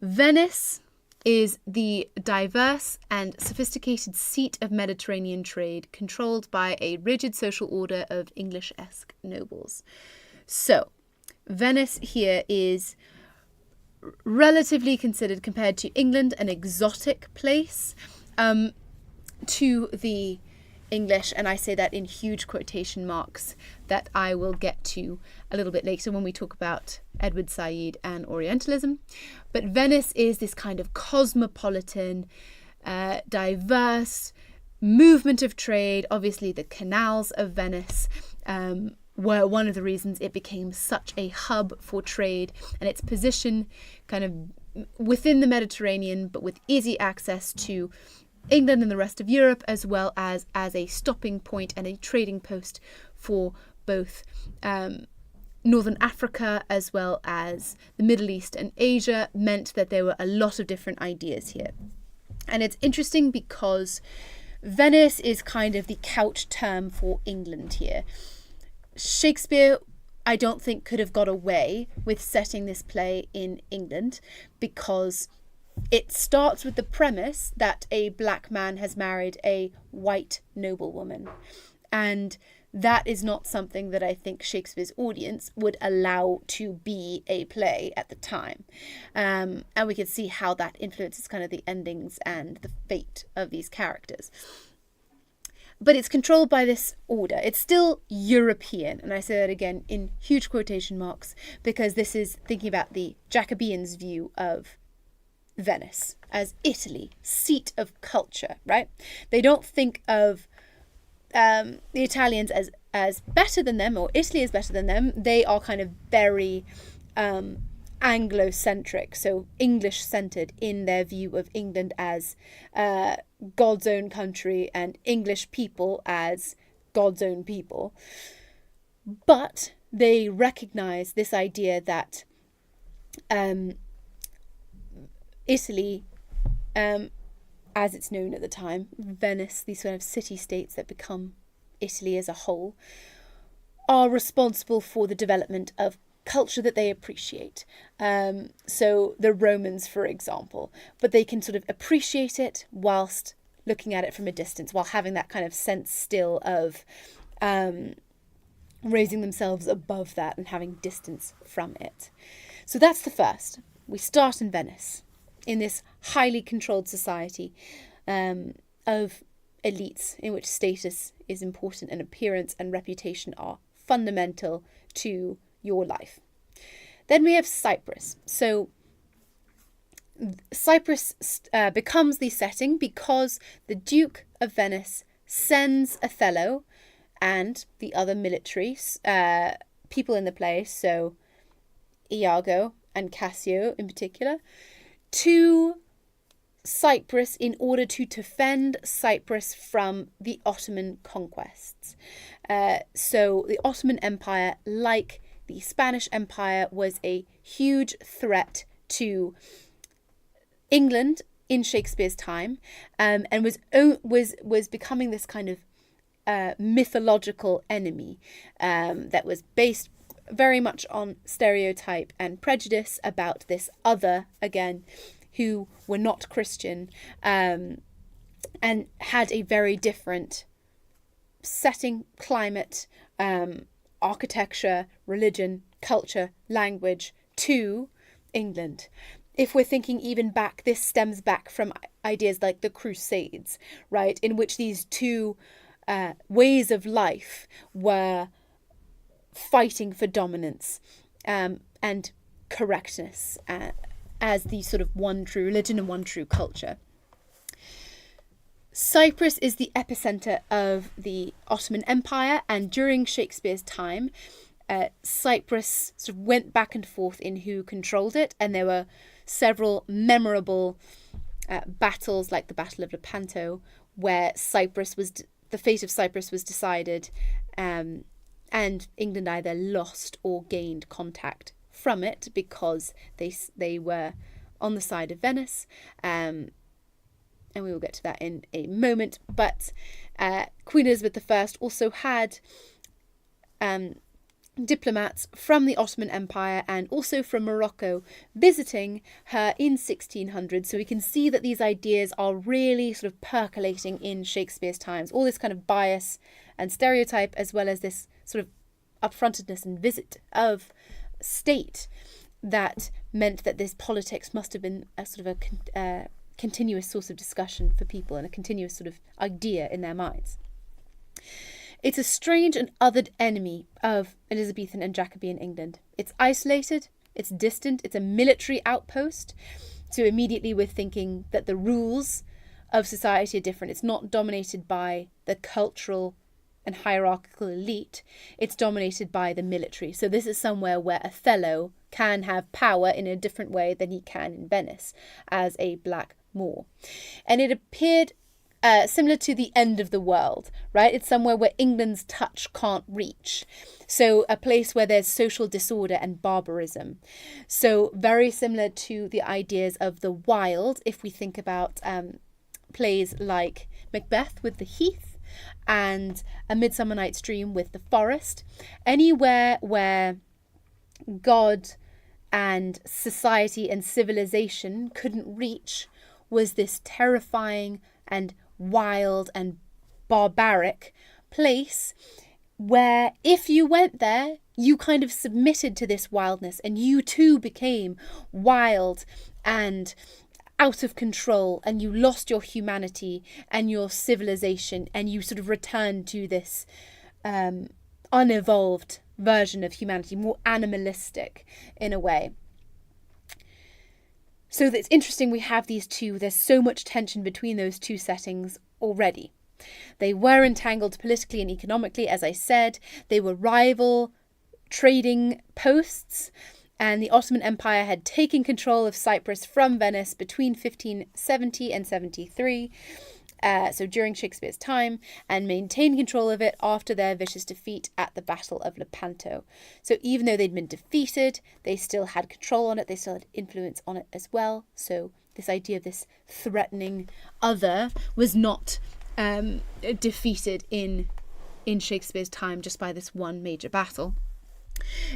Venice is the diverse and sophisticated seat of Mediterranean trade, controlled by a rigid social order of English-esque nobles. So, Venice here is relatively considered, compared to England, an exotic place to the English, and I say that in huge quotation marks that I will get to a little bit later when we talk about Edward Said and Orientalism. But Venice is this kind of cosmopolitan, diverse movement of trade. Obviously, the canals of Venice were one of the reasons it became such a hub for trade, and its position kind of within the Mediterranean, but with easy access to England and the rest of Europe, as well as a stopping point and a trading post for both Northern Africa as well as the Middle East and Asia, meant that there were a lot of different ideas here. And it's interesting because Venice is kind of the couch term for England here. Shakespeare, I don't think, could have got away with setting this play in England because it starts with the premise that a black man has married a white noblewoman. And that is not something that I think Shakespeare's audience would allow to be a play at the time. And we can see how that influences kind of the endings and the fate of these characters. But it's controlled by this order. It's still European, and I say that again in huge quotation marks because this is thinking about the Jacobeans' view of Venice as Italy, seat of culture, right? They don't think of the Italians as better than them, or Italy is better than them. They are kind of very Anglo-centric, so English-centered in their view of England as God's own country and English people as God's own people. But they recognize this idea that Italy as it's known at the time, Venice, these kind of city-states that become Italy as a whole, are responsible for the development of culture that they appreciate. So the Romans, for example, but they can sort of appreciate it whilst looking at it from a distance, while having that kind of sense still of raising themselves above that and having distance from it. So that's the first. We start in Venice, in this highly controlled society of elites, in which status is important and appearance and reputation are fundamental to your life. Then we have Cyprus. So Cyprus becomes the setting because the Duke of Venice sends Othello and the other military people in the play, so Iago and Cassio in particular, to Cyprus in order to defend Cyprus from the Ottoman conquests. So the Ottoman Empire, like the Spanish Empire, was a huge threat to England in Shakespeare's time, and was becoming this kind of mythological enemy that was based very much on stereotype and prejudice about this other, again, who were not Christian, and had a very different setting, climate, architecture, religion, culture, language to England. If we're thinking even back, this stems back from ideas like the Crusades, right, in which these two ways of life were fighting for dominance and correctness as the sort of one true religion and one true culture. Cyprus is the epicenter of the Ottoman Empire, and during Shakespeare's time, Cyprus sort of went back and forth in who controlled it, and there were several memorable battles, like the Battle of Lepanto, where the fate of Cyprus was decided, and England either lost or gained contact from it because they were on the side of Venice, and we will get to that in a moment. But Queen Elizabeth I also had diplomats from the Ottoman Empire and also from Morocco visiting her in 1600. So we can see that these ideas are really sort of percolating in Shakespeare's times. All this kind of bias and stereotype, as well as this sort of upfrontedness and visit of state, that meant that this politics must have been a sort of a continuous source of discussion for people and a continuous sort of idea in their minds. It's a strange and othered enemy of Elizabethan and Jacobean England. It's isolated, it's distant, it's a military outpost. So immediately we're thinking that the rules of society are different. It's not dominated by the cultural and hierarchical elite. It's dominated by the military. So this is somewhere where Othello can have power in a different way than he can in Venice as a black Moor. And it appeared similar to the end of the world, right? It's somewhere where England's touch can't reach. So a place where there's social disorder and barbarism. So very similar to the ideas of the wild, if we think about plays like Macbeth with the heath and A Midsummer Night's Dream with the forest. Anywhere where God and society and civilization couldn't reach was this terrifying and wild and barbaric place where if you went there, you kind of submitted to this wildness and you too became wild and out of control, and you lost your humanity and your civilization, and you sort of returned to this unevolved version of humanity, more animalistic in a way. So it's interesting we have these two. There's so much tension between those two settings already. They were entangled politically and economically, as I said. They were rival trading posts, and the Ottoman Empire had taken control of Cyprus from Venice between 1570 and 73, so during Shakespeare's time, and maintained control of it after their vicious defeat at the Battle of Lepanto. So even though they'd been defeated, they still had control on it, they still had influence on it as well. So this idea of this threatening other was not defeated in Shakespeare's time just by this one major battle.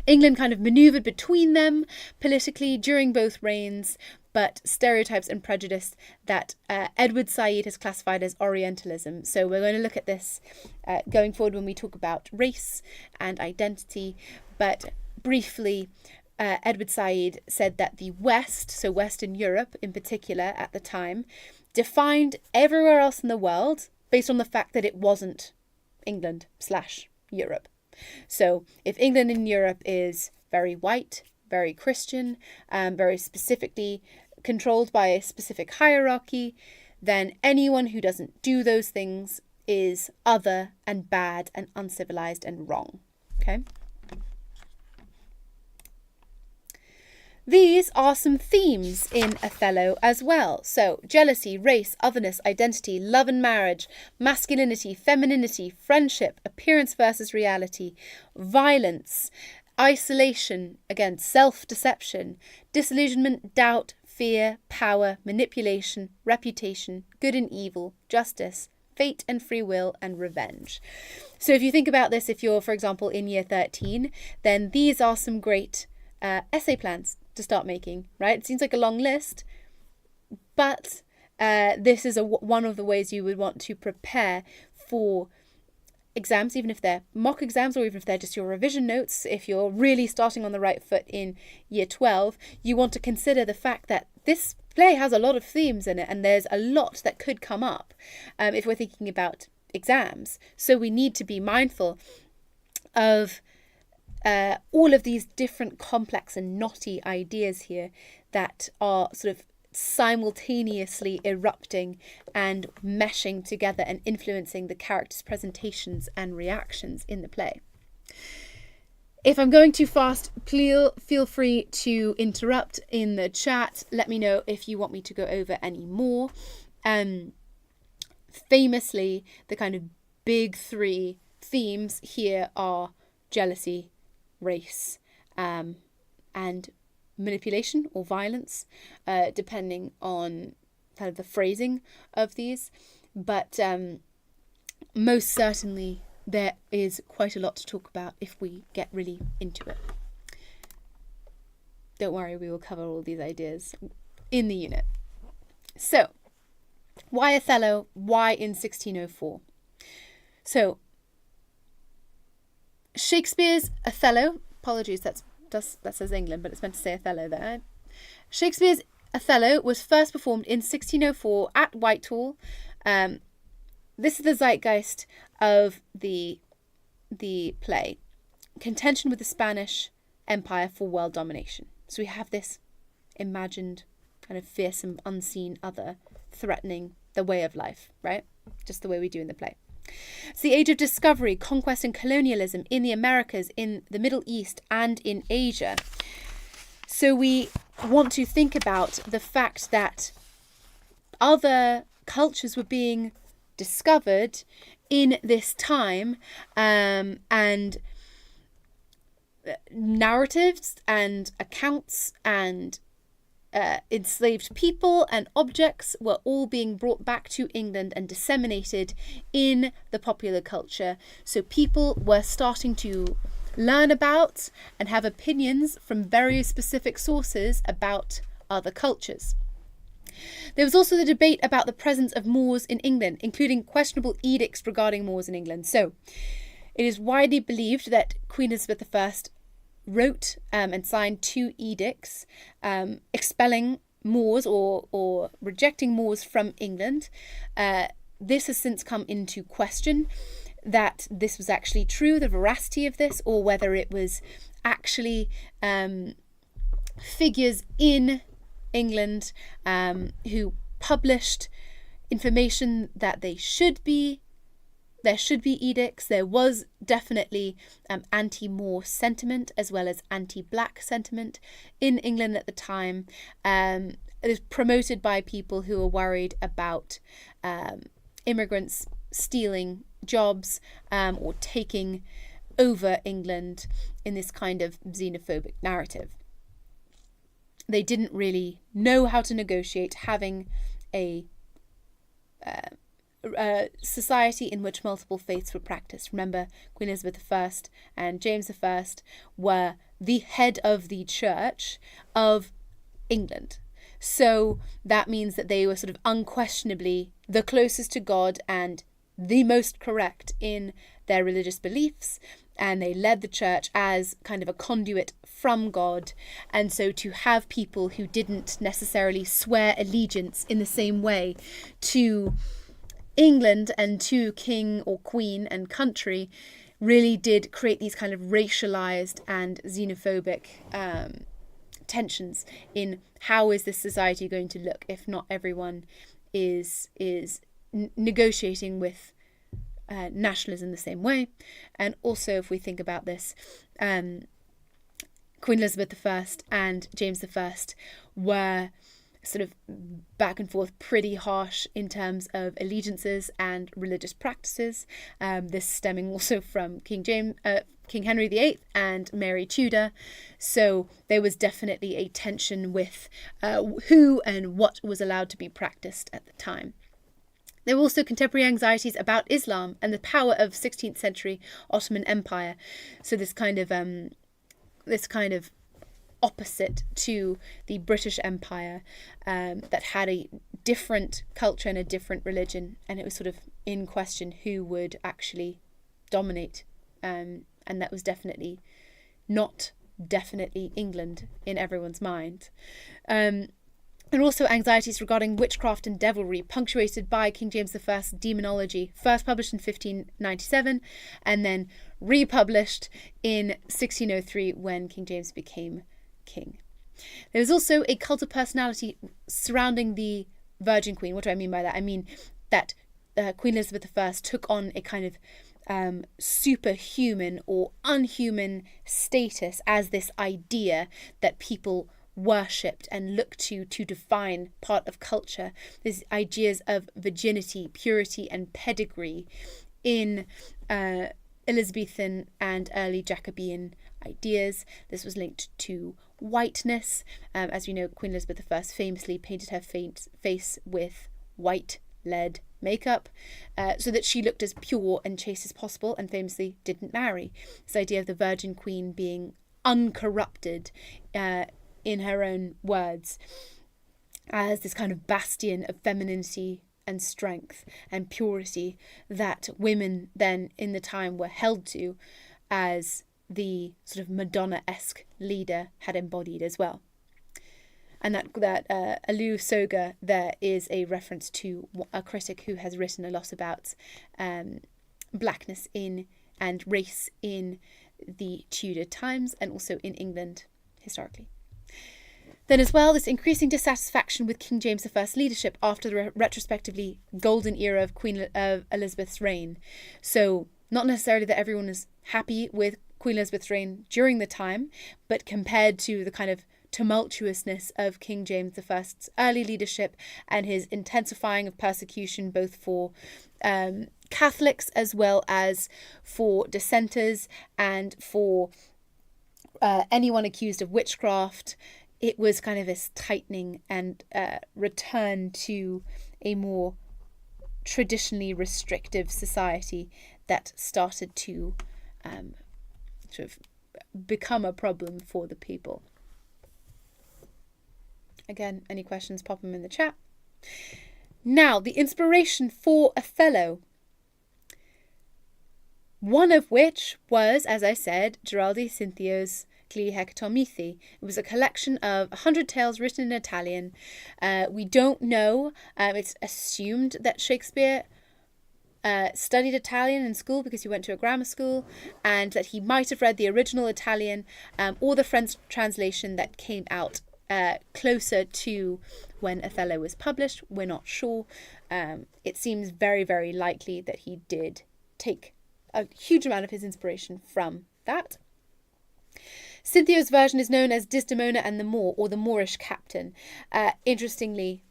England kind of manoeuvred between them politically during both reigns, but stereotypes and prejudice that Edward Said has classified as Orientalism. So we're going to look at this going forward when we talk about race and identity. But briefly, Edward Said said that the West, so Western Europe in particular at the time, defined everywhere else in the world based on the fact that it wasn't England/Europe. So if England in Europe is very white, very Christian, very specifically controlled by a specific hierarchy, then anyone who doesn't do those things is other and bad and uncivilized and wrong. Okay? These are some themes in Othello as well. So jealousy, race, otherness, identity, love and marriage, masculinity, femininity, friendship, appearance versus reality, violence, isolation, again, self-deception, disillusionment, doubt, fear, power, manipulation, reputation, good and evil, justice, fate and free will, and revenge. So if you think about this, if you're, for example, in year 13, then these are some great essay plans to start making, right? It seems like a long list, but this is one of the ways you would want to prepare for exams, even if they're mock exams or even if they're just your revision notes. If you're really starting on the right foot in year 12, you want to consider the fact that this play has a lot of themes in it, and there's a lot that could come up if we're thinking about exams. So we need to be mindful of all of these different complex and knotty ideas here that are sort of simultaneously erupting and meshing together and influencing the characters' presentations and reactions in the play. If I'm going too fast, feel free to interrupt in the chat. Let me know if you want me to go over any more. Famously, the kind of big three themes here are jealousy, race, and manipulation or violence, depending on kind of the phrasing of these. But most certainly there is quite a lot to talk about if we get really into it. Don't worry, we will cover all these ideas in the unit. So, why Othello? Why in 1604? So, Shakespeare's Othello, apologies, that says England, but it's meant to say Othello there. Shakespeare's Othello was first performed in 1604 at Whitehall. This is the zeitgeist of the play. Contention with the Spanish Empire for world domination. So we have this imagined kind of fearsome, unseen other threatening the way of life, right? Just the way we do in the play. It's the age of discovery, conquest and colonialism in the Americas, in the Middle East and in Asia. So we want to think about the fact that other cultures were being discovered in this time, and narratives and accounts and enslaved people and objects were all being brought back to England and disseminated in the popular culture. So people were starting to learn about and have opinions from very specific sources about other cultures. There was also the debate about the presence of Moors in England, including questionable edicts regarding Moors in England. So it is widely believed that Queen Elizabeth I wrote and signed 2 edicts expelling Moors or rejecting Moors from England. This has since come into question, that this was actually true, the veracity of this, or whether it was actually figures in England who published information that there should be edicts. There was definitely anti-Moor sentiment as well as anti-black sentiment in England at the time. It was promoted by people who were worried about immigrants stealing jobs or taking over England in this kind of xenophobic narrative. they didn't really know how to negotiate having a society in which multiple faiths were practiced. Remember, Queen Elizabeth I and James I were the head of the Church of England. So that means that they were sort of unquestionably the closest to God and the most correct in their religious beliefs, and they led the church as kind of a conduit from God. And so to have people who didn't necessarily swear allegiance in the same way to England and to king or queen and country really did create these kind of racialized and xenophobic tensions in how is this society going to look if not everyone is negotiating with nationalism the same way. And also, if we think about this, Queen Elizabeth I and James I were sort of back and forth pretty harsh in terms of allegiances and religious practices. This stemming also from King Henry VIII and Mary Tudor. So there was definitely a tension with who and what was allowed to be practiced at the time. There were also contemporary anxieties about Islam and the power of 16th century Ottoman Empire. So this kind of opposite to the British Empire that had a different culture and a different religion, and it was sort of in question who would actually dominate, and that was definitely England in everyone's mind. And also anxieties regarding witchcraft and devilry, punctuated by King James I's Demonology, first published in 1597 and then republished in 1603 when King James became king. There was also a cult of personality surrounding the Virgin Queen. What do I mean by that? I mean that Queen Elizabeth I took on a kind of superhuman or unhuman status as this idea that people worshipped and looked to define part of culture. These ideas of virginity, purity and pedigree in Elizabethan and early Jacobean ideas. This was linked to whiteness. As we know, Queen Elizabeth I famously painted her face with white lead makeup so that she looked as pure and chaste as possible, and famously didn't marry. This idea of the Virgin Queen being uncorrupted, in her own words, as this kind of bastion of femininity and strength and purity that women then in the time were held to, as the sort of Madonna-esque leader had embodied as well. And that Alu Soga there is a reference to a critic who has written a lot about blackness in and race in the Tudor times and also in England historically. Then as well, this increasing dissatisfaction with King James I's leadership after the retrospectively golden era of Queen Elizabeth's reign. So not necessarily that everyone is happy with Queen Elizabeth's reign during the time, but compared to the kind of tumultuousness of King James I's early leadership and his intensifying of persecution both for Catholics as well as for dissenters and for anyone accused of witchcraft, it was kind of this tightening and return to a more traditionally restrictive society that started to sort of become a problem for the people. Again, any questions, pop them in the chat. Now, the inspiration for Othello. One of which was, as I said, Giraldi Cinthio's Gli Hecatomithi. It was a collection of 100 tales written in Italian. We don't know. It's assumed that Shakespeare studied Italian in school because he went to a grammar school, and that he might have read the original Italian or the French translation that came out closer to when Othello was published. We're not sure. It seems very, very likely that he did take a huge amount of his inspiration from that. Cinthio's version is known as Desdemona and the Moor, or the Moorish Captain. Interestingly,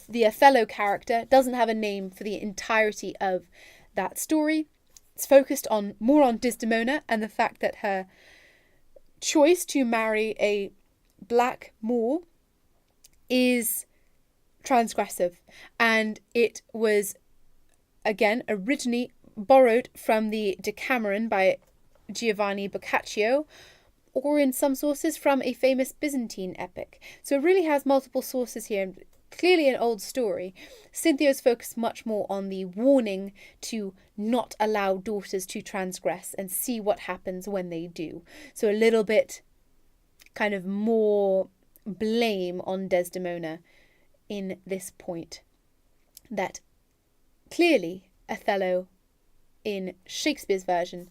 the Othello character doesn't have a name for the entirety of that story. It's focused more on Desdemona and the fact that her choice to marry a black moor is transgressive, and it was again originally borrowed from the Decameron by Giovanni Boccaccio, or in some sources from a famous Byzantine epic. So it really has multiple sources here, and clearly an old story. Cinthio's focus much more on the warning to not allow daughters to transgress and see what happens when they do. So a little bit kind of more blame on Desdemona in this point, that clearly Othello, in Shakespeare's version,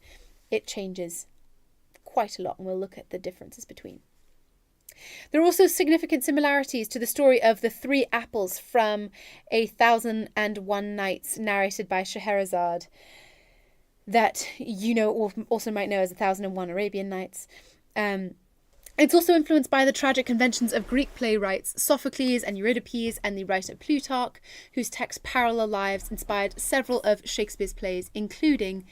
it changes quite a lot, and we'll look at the differences between. There are also significant similarities to the story of the three apples from 1001 Nights, narrated by Scheherazade, that also might know as 1001 Arabian Nights. It's also influenced by the tragic conventions of Greek playwrights Sophocles and Euripides, and the writer Plutarch, whose texts parallel lives inspired several of Shakespeare's plays, including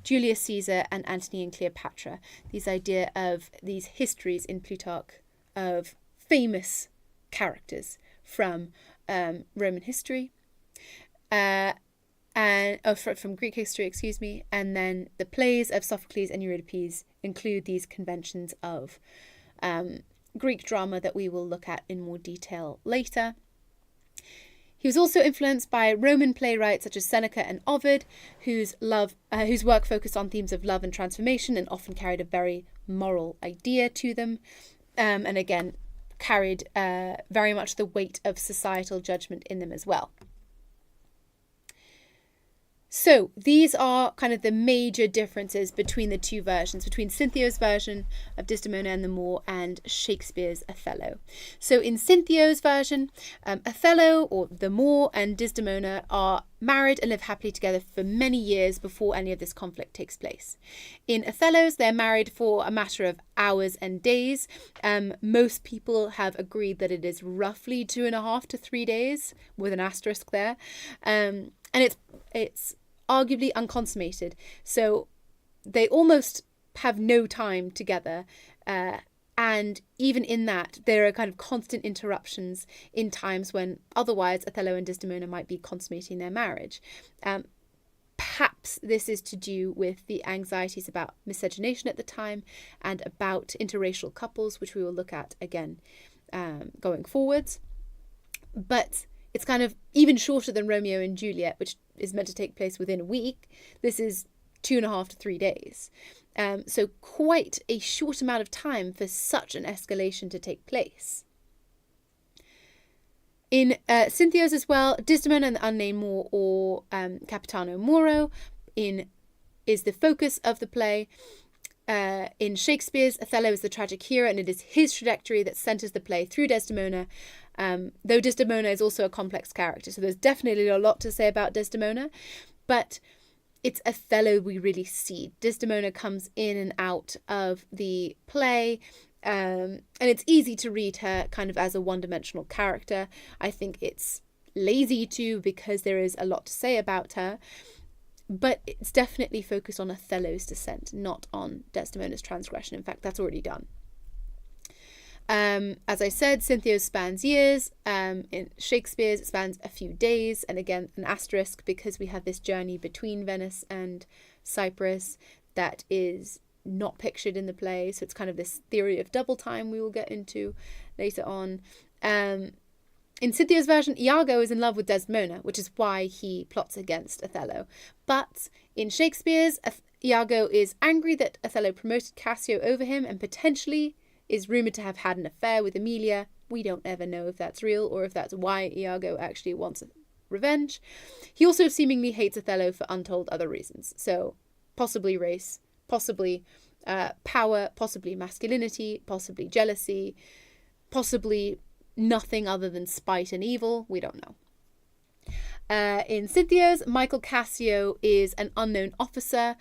Julius Caesar and Antony and Cleopatra. These idea of these histories in Plutarch of famous characters from Roman history, from Greek history, and then the plays of Sophocles and Euripides include these conventions of Greek drama that we will look at in more detail later. He was also influenced by Roman playwrights such as Seneca and Ovid, whose work focused on themes of love and transformation and often carried a very moral idea to them, and again carried very much the weight of societal judgment in them as well. So these are kind of the major differences between the two versions, between Cinthio's version of Desdemona and the Moor and Shakespeare's Othello. So in Cinthio's version, Othello, or the Moor, and Desdemona are married and live happily together for many years before any of this conflict takes place. In Othello's, they're married for a matter of hours and days. Most people have agreed that it is roughly 2.5 to 3 days, with an asterisk there. And it's arguably unconsummated, so they almost have no time together, and even in that there are kind of constant interruptions in times when otherwise Othello and Desdemona might be consummating their marriage. Perhaps this is to do with the anxieties about miscegenation at the time and about interracial couples, which we will look at again going forwards. But it's kind of even shorter than Romeo and Juliet, which is meant to take place within a week. This is 2.5 to 3 days. So quite a short amount of time for such an escalation to take place. In Cinthio's as well, Desdemona and the Unnamed Moor, or Capitano Moro, is the focus of the play. In Shakespeare's, Othello is the tragic hero, and it is his trajectory that centres the play through Desdemona, though Desdemona is also a complex character. So there's definitely a lot to say about Desdemona, but it's Othello we really see. Desdemona comes in and out of the play, and it's easy to read her kind of as a one-dimensional character. I think it's lazy too, because there is a lot to say about her. But it's definitely focused on Othello's descent, not on Desdemona's transgression. In fact, that's already done. As I said, Cinthio's spans years. In Shakespeare's, it spans a few days. And again, an asterisk, because we have this journey between Venice and Cyprus that is not pictured in the play. So it's kind of this theory of double time we will get into later on. In Cinthio's version, Iago is in love with Desdemona, which is why he plots against Othello. But in Shakespeare's, Iago is angry that Othello promoted Cassio over him, and potentially is rumoured to have had an affair with Emilia. We don't ever know if that's real or if that's why Iago actually wants revenge. He also seemingly hates Othello for untold other reasons. So possibly race, possibly power, possibly masculinity, possibly jealousy, possibly nothing other than spite and evil. We don't know. In Cinthio's, Michael Cassio is an unknown officer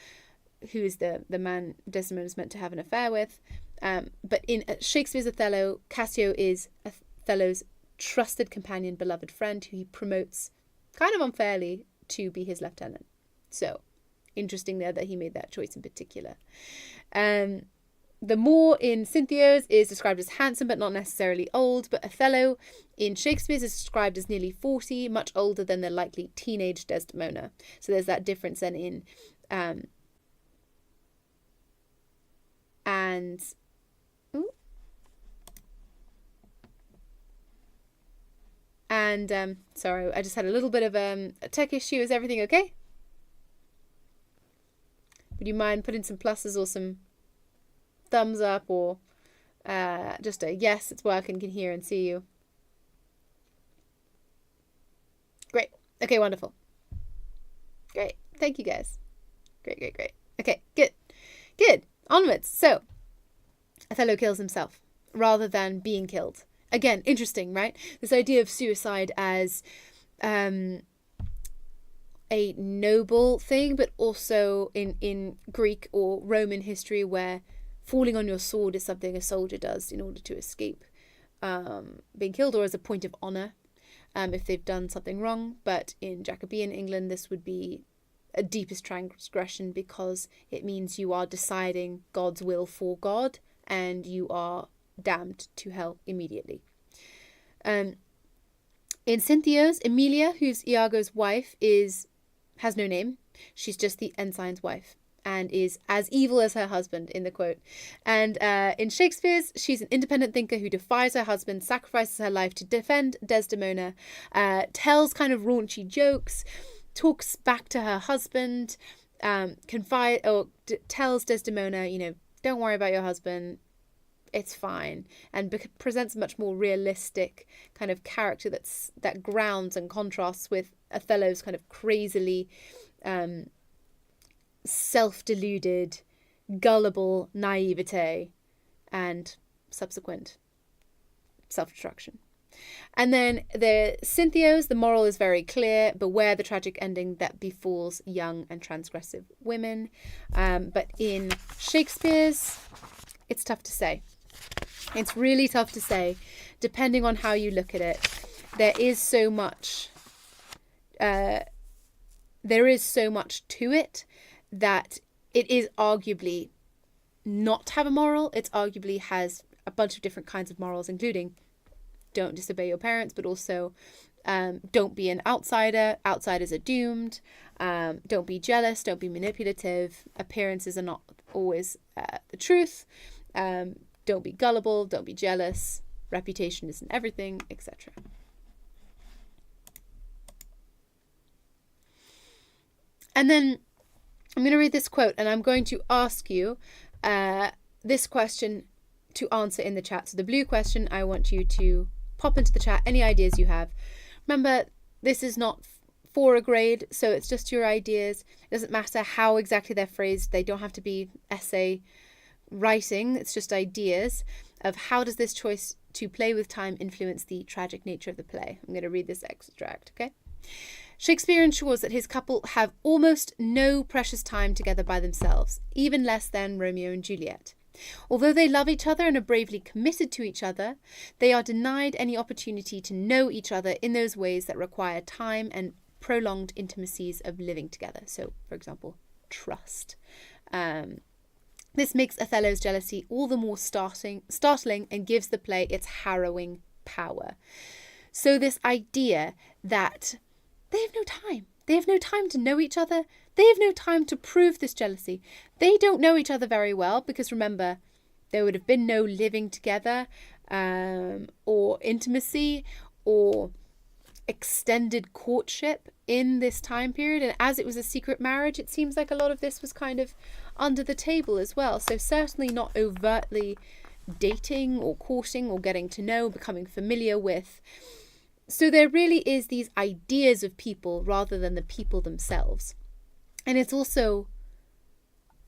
who is the man Desdemona is meant to have an affair with. But in Shakespeare's Othello, Cassio is Othello's trusted companion, beloved friend, who he promotes kind of unfairly to be his lieutenant. So interesting there that he made that choice in particular. The Moor in Cynthia's is described as handsome but not necessarily old, but Othello in Shakespeare's is described as nearly 40, much older than the likely teenage Desdemona. So there's that difference then in sorry, I just had a little bit of a tech issue. Is everything okay? Would you mind putting some pluses or some thumbs up, or just a yes, it's working, can hear and see you? Great. Okay, wonderful. Great. Thank you, guys. Great. Okay, good. Onwards. So, Othello kills himself rather than being killed. Again, interesting, right? This idea of suicide as a noble thing, but also in Greek or Roman history, where falling on your sword is something a soldier does in order to escape being killed, or as a point of honour if they've done something wrong. But in Jacobean England, this would be a deepest transgression, because it means you are deciding God's will for God, and you are damned to hell immediately. In Cynthia's, Emilia, who's Iago's wife, has no name. She's just the ensign's wife, and is as evil as her husband in the quote. And in Shakespeare's, she's an independent thinker who defies her husband, sacrifices her life to defend Desdemona, tells kind of raunchy jokes, talks back to her husband, tells Desdemona, don't worry about your husband, it's fine, and presents a much more realistic kind of character that grounds and contrasts with Othello's kind of crazily self-deluded, gullible naivete and subsequent self-destruction. And then the Cynthia's, the moral is very clear: beware the tragic ending that befalls young and transgressive women. But in Shakespeare's, it's tough to say. It's really tough to say, depending on how you look at it. There is so much to it that it is arguably not have a moral. It arguably has a bunch of different kinds of morals, including don't disobey your parents, but also don't be an outsider. Outsiders are doomed. Don't be jealous. Don't be manipulative. Appearances are not always the truth. Don't be gullible. Don't be jealous. Reputation isn't everything, etc. And then I'm going to read this quote, and I'm going to ask you this question to answer in the chat. So the blue question, I want you to pop into the chat any ideas you have. Remember, this is not for a grade, so it's just your ideas. It doesn't matter how exactly they're phrased. They don't have to be essay writing. It's just ideas of how does this choice to play with time influence the tragic nature of the play. I'm going to read this extract, okay? Shakespeare ensures that his couple have almost no precious time together by themselves, even less than Romeo and Juliet. Although they love each other and are bravely committed to each other, they are denied any opportunity to know each other in those ways that require time and prolonged intimacies of living together. So, for example, trust. This makes Othello's jealousy all the more startling and gives the play its harrowing power. So this idea that they have no time. They have no time to know each other. They have no time to prove this jealousy. They don't know each other very well, because remember, there would have been no living together or intimacy or extended courtship in this time period. And as it was a secret marriage, it seems like a lot of this was kind of under the table as well. So certainly not overtly dating or courting or getting to know, becoming familiar with. So there really is these ideas of people rather than the people themselves. And it's also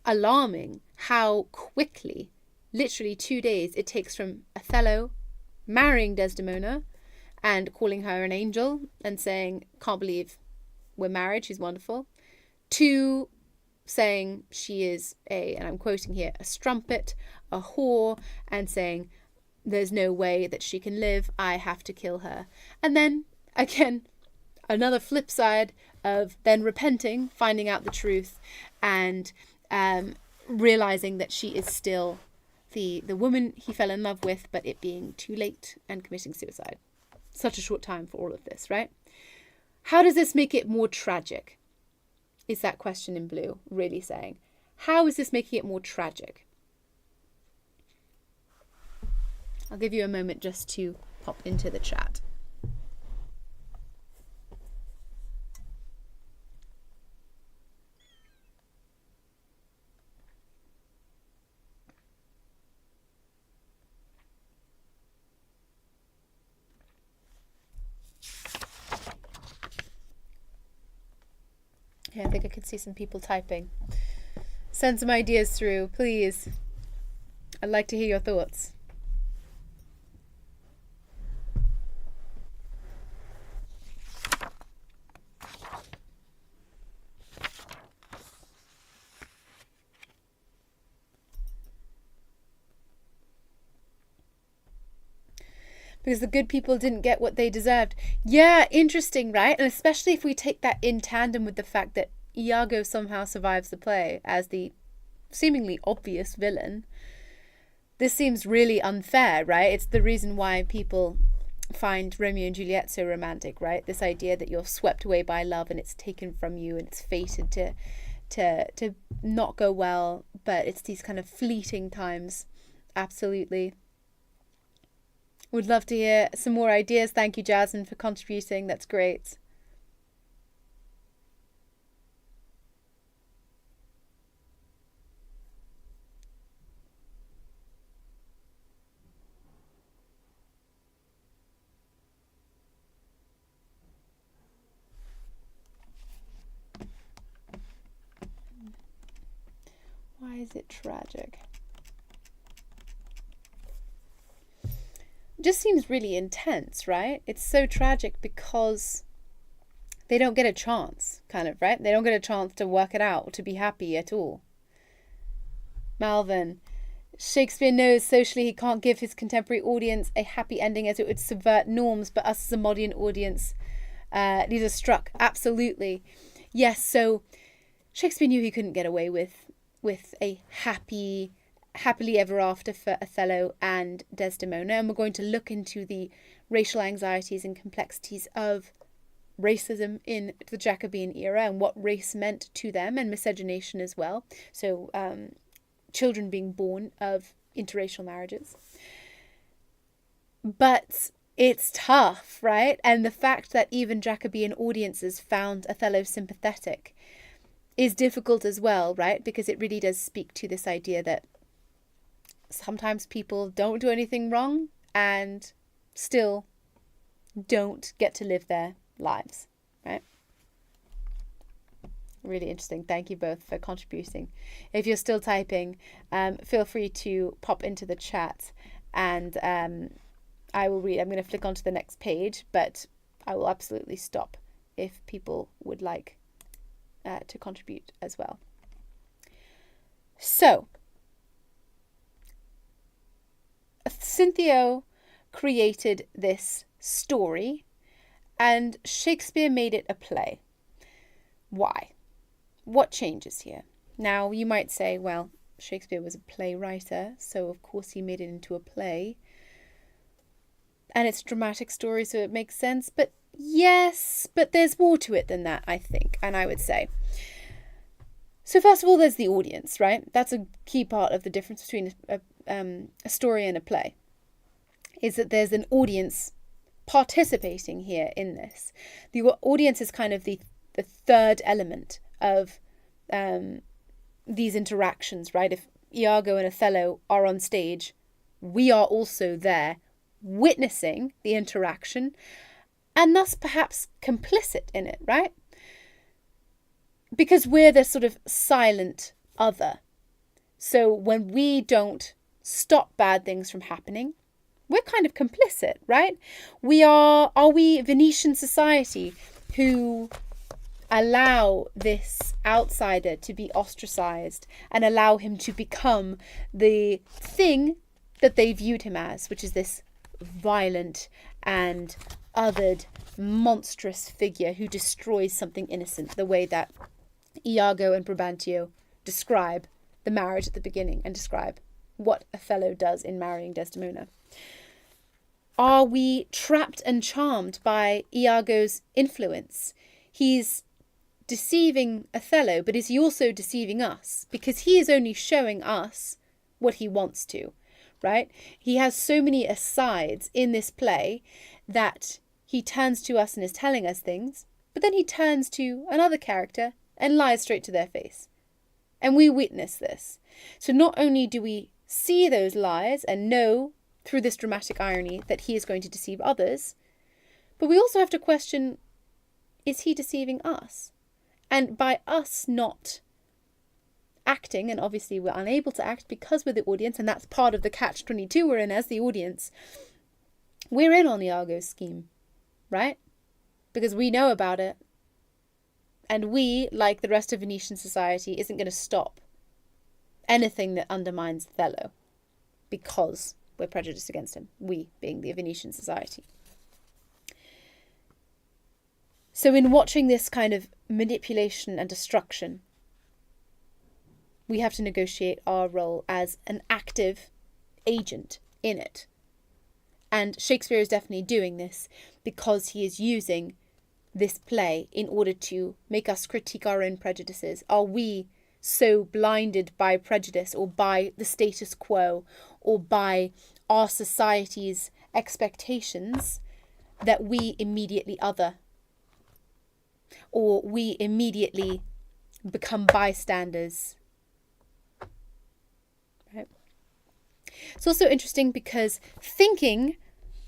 alarming how quickly, literally 2 days, it takes from Othello marrying Desdemona and calling her an angel and saying, can't believe we're married, she's wonderful, to saying she is and I'm quoting here, a strumpet, a whore, and saying, there's no way that she can live, I have to kill her. And then, again, another flip side of then repenting, finding out the truth, and realizing that she is still the woman he fell in love with, but it being too late and committing suicide. Such a short time for all of this, right? How does this make it more tragic? Is that question in blue really saying? How is this making it more tragic? I'll give you a moment just to pop into the chat. Yeah, I think I could see some people typing. Send some ideas through, please. I'd like to hear your thoughts. Because the good people didn't get what they deserved. Yeah, interesting, right? And especially if we take that in tandem with the fact that Iago somehow survives the play as the seemingly obvious villain. This seems really unfair, right? It's the reason why people find Romeo and Juliet so romantic, right? This idea that you're swept away by love and it's taken from you and it's fated to not go well, but it's these kind of fleeting times. Absolutely. Would love to hear some more ideas. Thank you, Jasmine, for contributing. That's great. Why is it tragic? Just seems really intense, right? It's so tragic because they don't get a chance, kind of, right? They don't get a chance to work it out, to be happy at all. Malvin, Shakespeare knows socially he can't give his contemporary audience a happy ending as it would subvert norms, but us as a modern audience, these are struck. Absolutely. Yes, so Shakespeare knew he couldn't get away with a happily ever after for Othello and Desdemona, and we're going to look into the racial anxieties and complexities of racism in the Jacobean era and what race meant to them, and miscegenation as well. So children being born of interracial marriages. But it's tough, right? And the fact that even Jacobean audiences found Othello sympathetic is difficult as well, right? Because it really does speak to this idea that sometimes people don't do anything wrong and still don't get to live their lives, right? Really interesting. Thank you both for contributing. If you're still typing, feel free to pop into the chat and I will read. I'm going to flick onto the next page, but I will absolutely stop if people would like to contribute as well. So, Cinthio created this story and Shakespeare made it a play. Why? What changes here? Now, you might say, well, Shakespeare was a playwright, so of course he made it into a play. And it's a dramatic story, so it makes sense. But yes, but there's more to it than that, I think, and I would say. So first of all, there's the audience, right? That's a key part of the difference between a story and a play, is that there's an audience participating here in this. The audience is kind of the third element of these interactions, right? If Iago and Othello are on stage, we are also there witnessing the interaction and thus perhaps complicit in it, right? Because we're the sort of silent other. So when we don't stop bad things from happening, we're kind of complicit, right? Are we Venetian society who allow this outsider to be ostracized and allow him to become the thing that they viewed him as, which is this violent and othered, monstrous figure who destroys something innocent, the way that Iago and Brabantio describe the marriage at the beginning and describe what Othello does in marrying Desdemona. Are we trapped and charmed by Iago's influence? He's deceiving Othello, but is he also deceiving us? Because he is only showing us what he wants to, right? He has so many asides in this play that he turns to us and is telling us things, but then he turns to another character and lies straight to their face. And we witness this. So not only do we see those lies and know through this dramatic irony that he is going to deceive others, but we also have to question, is he deceiving us? And by us not acting, and obviously we're unable to act because we're the audience, and that's part of the catch-22 we're in as the audience, we're in on Iago's scheme, right? Because we know about it. And we, like the rest of Venetian society, isn't going to stop anything that undermines Othello because we're prejudiced against him. We being the Venetian society. So in watching this kind of manipulation and destruction, we have to negotiate our role as an active agent in it. And Shakespeare is definitely doing this because he is using this play in order to make us critique our own prejudices. Are we so blinded by prejudice or by the status quo or by our society's expectations that we immediately other, or we immediately become bystanders? Right? It's also interesting because thinking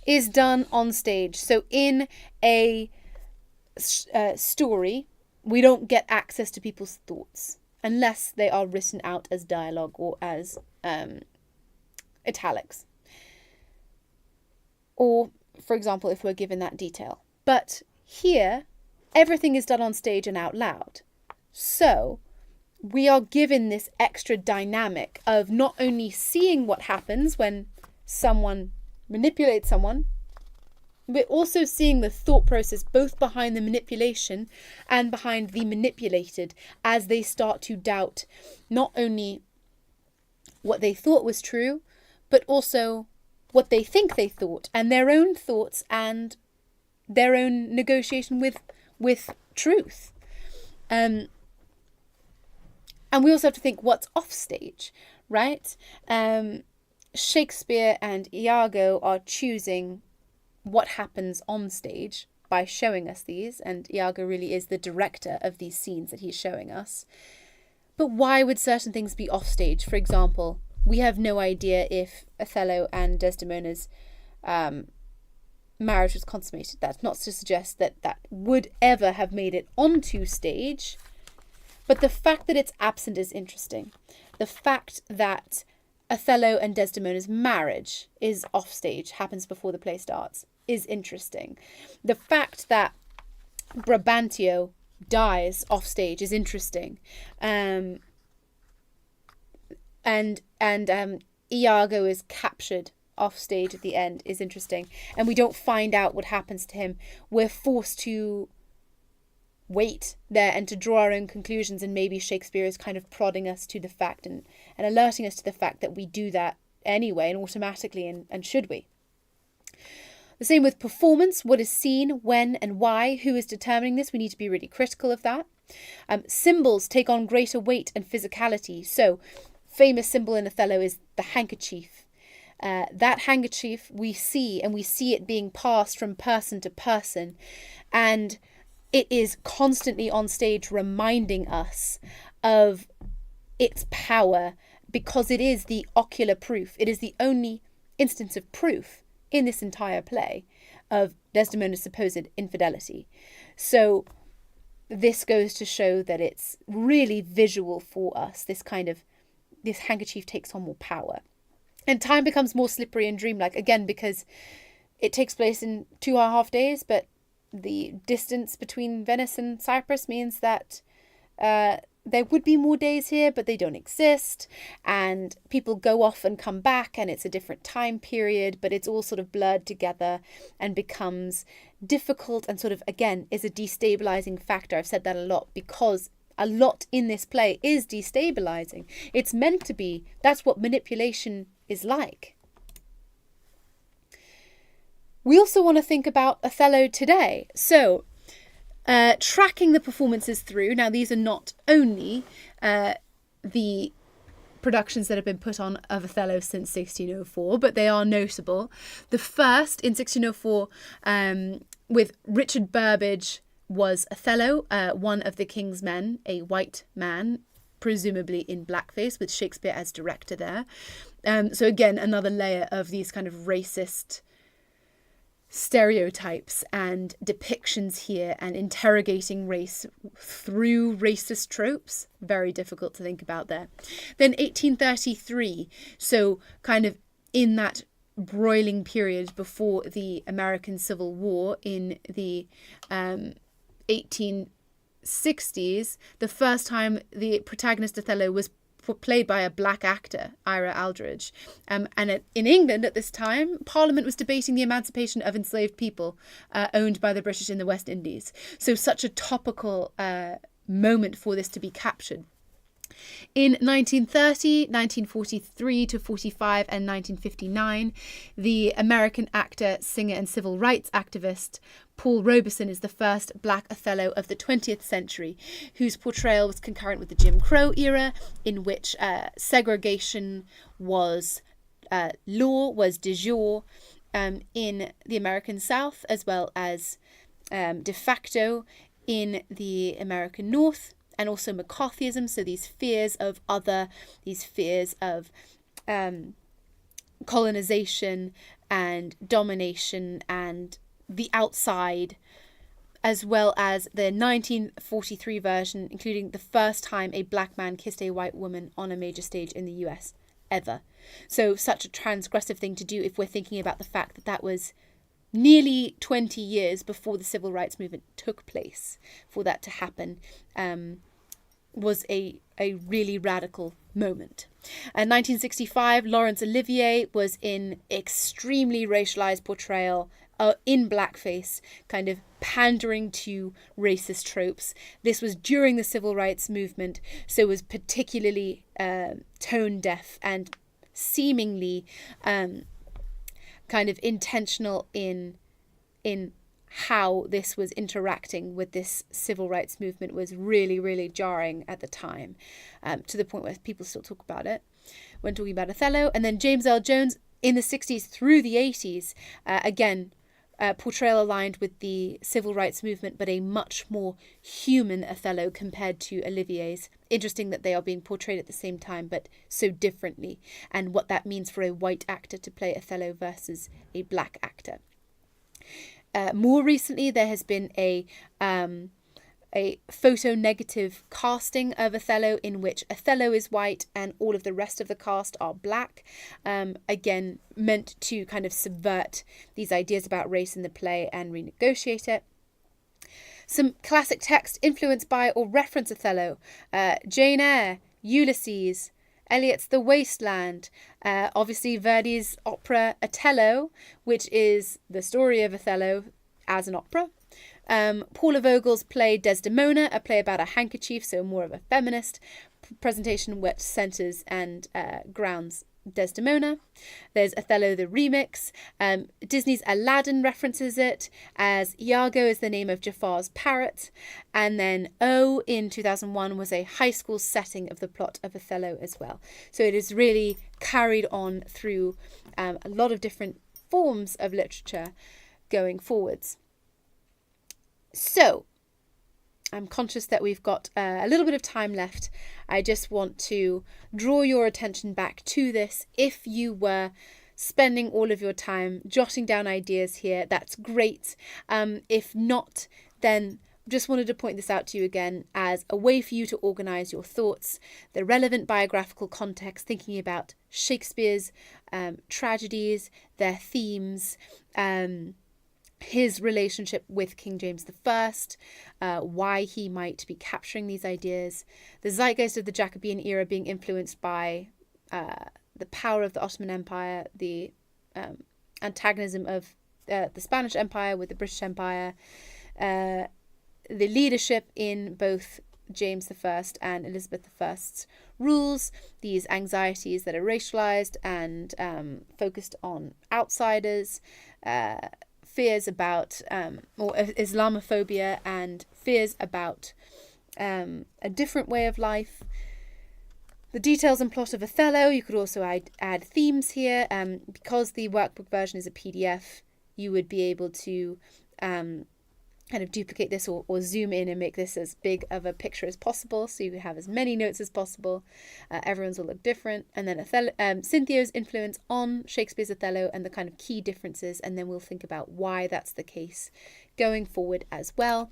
is done on stage. So in a story, we don't get access to people's thoughts unless they are written out as dialogue or as italics. Or, for example, if we're given that detail. But here, everything is done on stage and out loud. So we are given this extra dynamic of not only seeing what happens when someone manipulates someone, we're also seeing the thought process both behind the manipulation and behind the manipulated as they start to doubt not only what they thought was true, but also what they think they thought and their own thoughts and their own negotiation with truth. And we also have to think what's off stage, right? Shakespeare and Iago are choosing what happens on stage by showing us these, and Iago really is the director of these scenes that he's showing us. But why would certain things be off stage? For example, we have no idea if Othello and Desdemona's marriage was consummated. That's not to suggest that that would ever have made it onto stage, but the fact that it's absent is interesting. The fact that Othello and Desdemona's marriage is off stage, happens before the play starts, is interesting. The fact that Brabantio dies off stage is interesting. And Iago is captured off stage at the end is interesting. And we don't find out what happens to him. We're forced to wait there and to draw our own conclusions, and maybe Shakespeare is kind of prodding us to the fact and alerting us to the fact that we do that anyway and automatically, and should we? The same with performance. What is seen, when and why, who is determining this? We need to be really critical of that. Symbols take on greater weight and physicality. So famous symbol in Othello is the handkerchief. That handkerchief we see, and we see it being passed from person to person, and it is constantly on stage reminding us of its power because it is the ocular proof. It is the only instance of proof in this entire play of Desdemona's supposed infidelity. So this goes to show that it's really visual for us. This handkerchief takes on more power. And time becomes more slippery and dreamlike, again, because it takes place in 2.5 days, but the distance between Venice and Cyprus means that there would be more days here, but they don't exist. And people go off and come back, and it's a different time period, but it's all sort of blurred together and becomes difficult and sort of, again, is a destabilizing factor. I've said that a lot because a lot in this play is destabilizing. It's meant to be. That's what manipulation is like. We also want to think about Othello today. So, tracking the performances through. Now, these are not only the productions that have been put on of Othello since 1604, but they are notable. The first in 1604 with Richard Burbage was Othello, one of the king's men, a white man, presumably in blackface, with Shakespeare as director there. So again, another layer of these kind of racist stereotypes and depictions here, and interrogating race through racist tropes. Very difficult to think about there. Then 1833, so kind of in that broiling period before the American Civil War in the 1860s, the first time the protagonist Othello was played by a black actor, Ira Aldridge. In England at this time, Parliament was debating the emancipation of enslaved people owned by the British in the West Indies. So such a topical moment for this to be captured. In 1930, 1943 to 45 and 1959, the American actor, singer and civil rights activist Paul Robeson is the first black Othello of the 20th century, whose portrayal was concurrent with the Jim Crow era, in which segregation was law, was de jure in the American South, as well as de facto in the American North. And also McCarthyism, so these fears of other, these fears of colonization and domination and the outside, as well as the 1943 version, including the first time a black man kissed a white woman on a major stage in the US ever. So such a transgressive thing to do if we're thinking about the fact that that was nearly 20 years before the civil rights movement took place. For that to happen was a really radical moment. In 1965, Laurence Olivier was in extremely racialized portrayal in blackface, kind of pandering to racist tropes. This was during the civil rights movement, so it was particularly tone deaf and seemingly kind of intentional in how this was interacting with this civil rights movement was really, really jarring at the time, to the point where people still talk about it when talking about Othello. And then James Earl Jones in the 60s through the 80s, again, portrayal aligned with the civil rights movement, but a much more human Othello compared to Olivier's. Interesting that they are being portrayed at the same time, but so differently, and what that means for a white actor to play Othello versus a black actor. More recently, there has been a photo negative casting of Othello in which Othello is white and all of the rest of the cast are black. Again, meant to kind of subvert these ideas about race in the play and renegotiate it. Some classic text influenced by or reference Othello: Jane Eyre, Ulysses, Eliot's The Waste Land, obviously Verdi's opera Othello, which is the story of Othello as an opera. Paula Vogel's play Desdemona, a play about a handkerchief, so more of a feminist presentation which centres and grounds Desdemona. There's Othello the remix. Disney's Aladdin references it, as Iago is the name of Jafar's parrot. And then O in 2001 was a high school setting of the plot of Othello as well. So it is really carried on through a lot of different forms of literature going forwards. So I'm conscious that we've got a little bit of time left. I just want to draw your attention back to this. If you were spending all of your time jotting down ideas here, that's great. If not, then just wanted to point this out to you again as a way for you to organise your thoughts, the relevant biographical context, thinking about Shakespeare's tragedies, their themes, his relationship with King James I, why he might be capturing these ideas, the zeitgeist of the Jacobean era being influenced by the power of the Ottoman Empire, the antagonism of the Spanish Empire with the British Empire, the leadership in both James I and Elizabeth I's rules, these anxieties that are racialized and focused on outsiders, fears about, or Islamophobia and fears about a different way of life. The details and plot of Othello, you could also add themes here. Because the workbook version is a PDF, you would be able to kind of duplicate this or zoom in and make this as big of a picture as possible, so you have as many notes as possible. Everyone's will look different. And then Othello, Cinthio's influence on Shakespeare's Othello and the kind of key differences, and then we'll think about why that's the case going forward as well.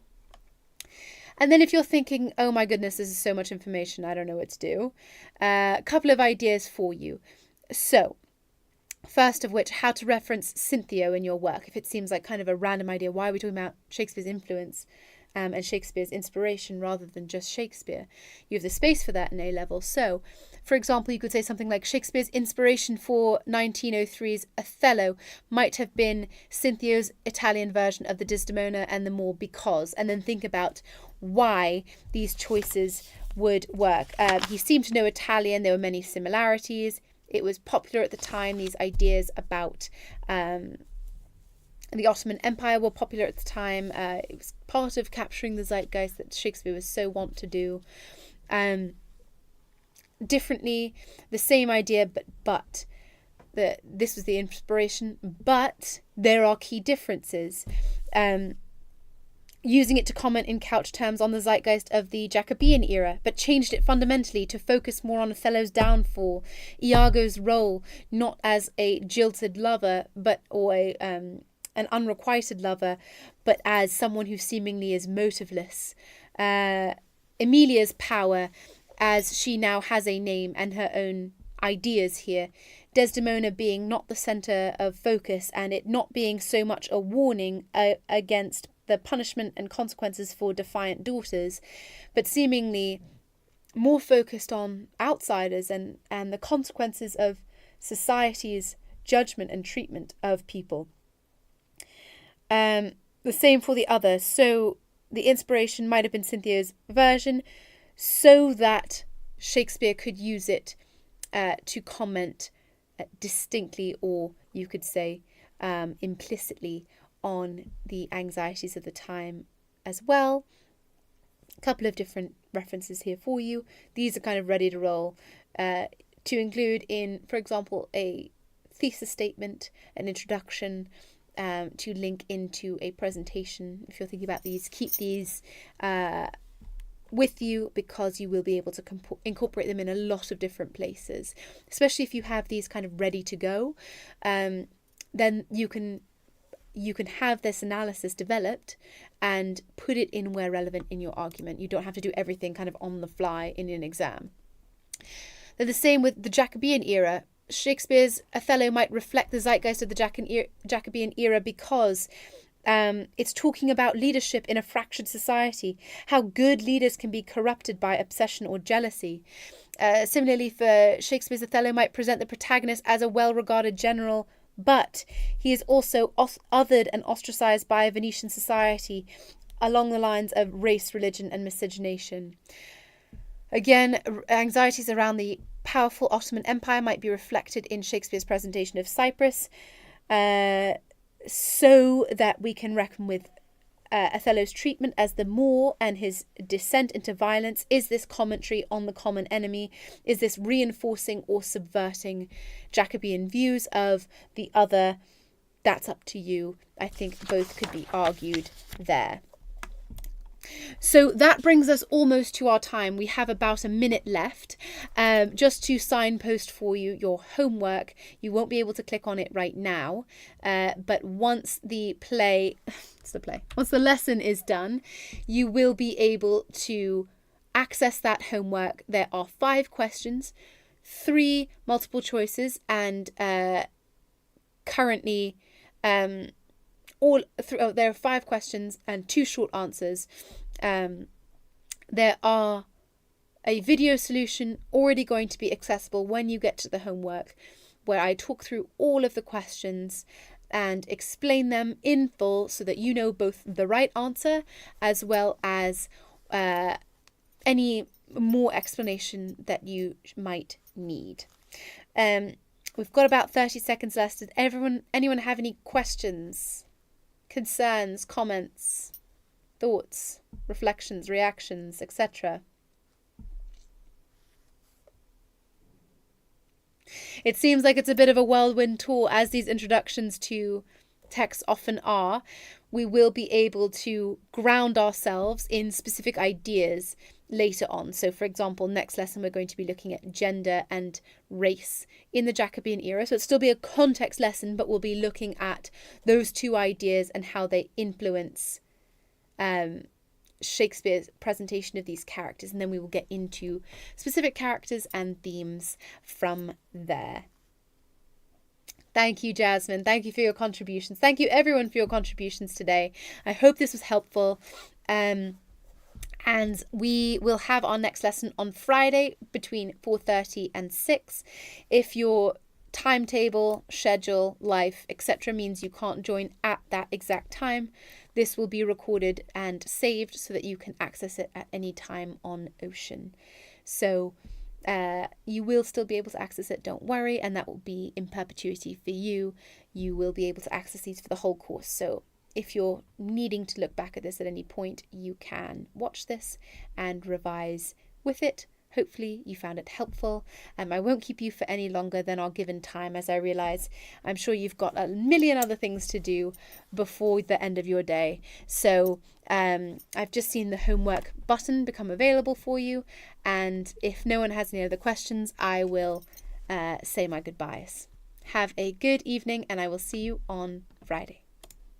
And then if you're thinking, oh my goodness, this is so much information, I don't know what to do, a couple of ideas for you. So, first of which, how to reference Cinthio in your work. If it seems like kind of a random idea, why are we talking about Shakespeare's influence and Shakespeare's inspiration rather than just Shakespeare? You have the space for that in A-level. So, for example, you could say something like Shakespeare's inspiration for 1903's Othello might have been Cinthio's Italian version of the Desdemona and the Moor because, and then think about why these choices would work. He seemed to know Italian. There were many similarities. It was popular at the time. These ideas about the Ottoman Empire were popular at the time. It was part of capturing the zeitgeist that Shakespeare was so wont to do. Differently, the same idea, but this was the inspiration, but there are key differences. Using it to comment in couch terms on the zeitgeist of the Jacobean era, but changed it fundamentally to focus more on Othello's downfall, Iago's role not as a jilted lover, or an unrequited lover, but as someone who seemingly is motiveless. Emilia's power, as she now has a name and her own ideas here. Desdemona being not the centre of focus, and it not being so much a warning against the punishment and consequences for defiant daughters, but seemingly more focused on outsiders and the consequences of society's judgment and treatment of people. The same for the other. So the inspiration might have been Cinthio's version so that Shakespeare could use it to comment distinctly, or you could say implicitly, on the anxieties of the time as well. A couple of different references here for you. These are kind of ready to roll to include in, for example, a thesis statement, an introduction, to link into a presentation. If you're thinking about these, keep these with you, because you will be able to incorporate them in a lot of different places, especially if you have these kind of ready to go. Then you can have this analysis developed and put it in where relevant in your argument. You don't have to do everything kind of on the fly in an exam. They're the same with the Jacobean era. Shakespeare's Othello might reflect the zeitgeist of the Jacobean era because it's talking about leadership in a fractured society, how good leaders can be corrupted by obsession or jealousy. Similarly, for Shakespeare's Othello might present the protagonist as a well-regarded general, but he is also othered and ostracized by Venetian society along the lines of race, religion, and miscegenation. Again, anxieties around the powerful Ottoman Empire might be reflected in Shakespeare's presentation of Cyprus, so that we can reckon with Othello's treatment as the Moor and his descent into violence. Is this commentary on the common enemy? Is this reinforcing or subverting Jacobean views of the other? That's up to you. I think both could be argued there. So that brings us almost to our time. We have about a minute left. Just to signpost for you your homework. You won't be able to click on it right now, but once the lesson is done, you will be able to access that homework. There are 5 questions, 3 multiple choices, and currently there are 5 questions and 2 short answers. There are a video solution already going to be accessible when you get to the homework, where I talk through all of the questions and explain them in full so that you know both the right answer as well as any more explanation that you might need. We've got about 30 seconds left. Did anyone have any questions, concerns, comments, thoughts, reflections, reactions, etc.? It seems like it's a bit of a whirlwind tour, as these introductions to texts often are. We will be able to ground ourselves in specific ideas later on. So, for example, next lesson we're going to be looking at gender and race in the Jacobean era. So it'll still be a context lesson, but we'll be looking at those two ideas and how they influence Shakespeare's presentation of these characters, and then we will get into specific characters and themes from there. Thank you, Jasmine. Thank you for your contributions. Thank you, everyone, for your contributions today. I hope this was helpful. And we will have our next lesson on Friday between 4:30 and 6. If your timetable, schedule, life, etc. means you can't join at that exact time, this will be recorded and saved so that you can access it at any time on Ocean. So you will still be able to access it, don't worry, and that will be in perpetuity for you. You will be able to access these for the whole course. So if you're needing to look back at this at any point, you can watch this and revise with it. Hopefully you found it helpful. I won't keep you for any longer than our given time, as I realise I'm sure you've got a million other things to do before the end of your day. So I've just seen the homework button become available for you. And if no one has any other questions, I will say my goodbyes. Have a good evening, and I will see you on Friday.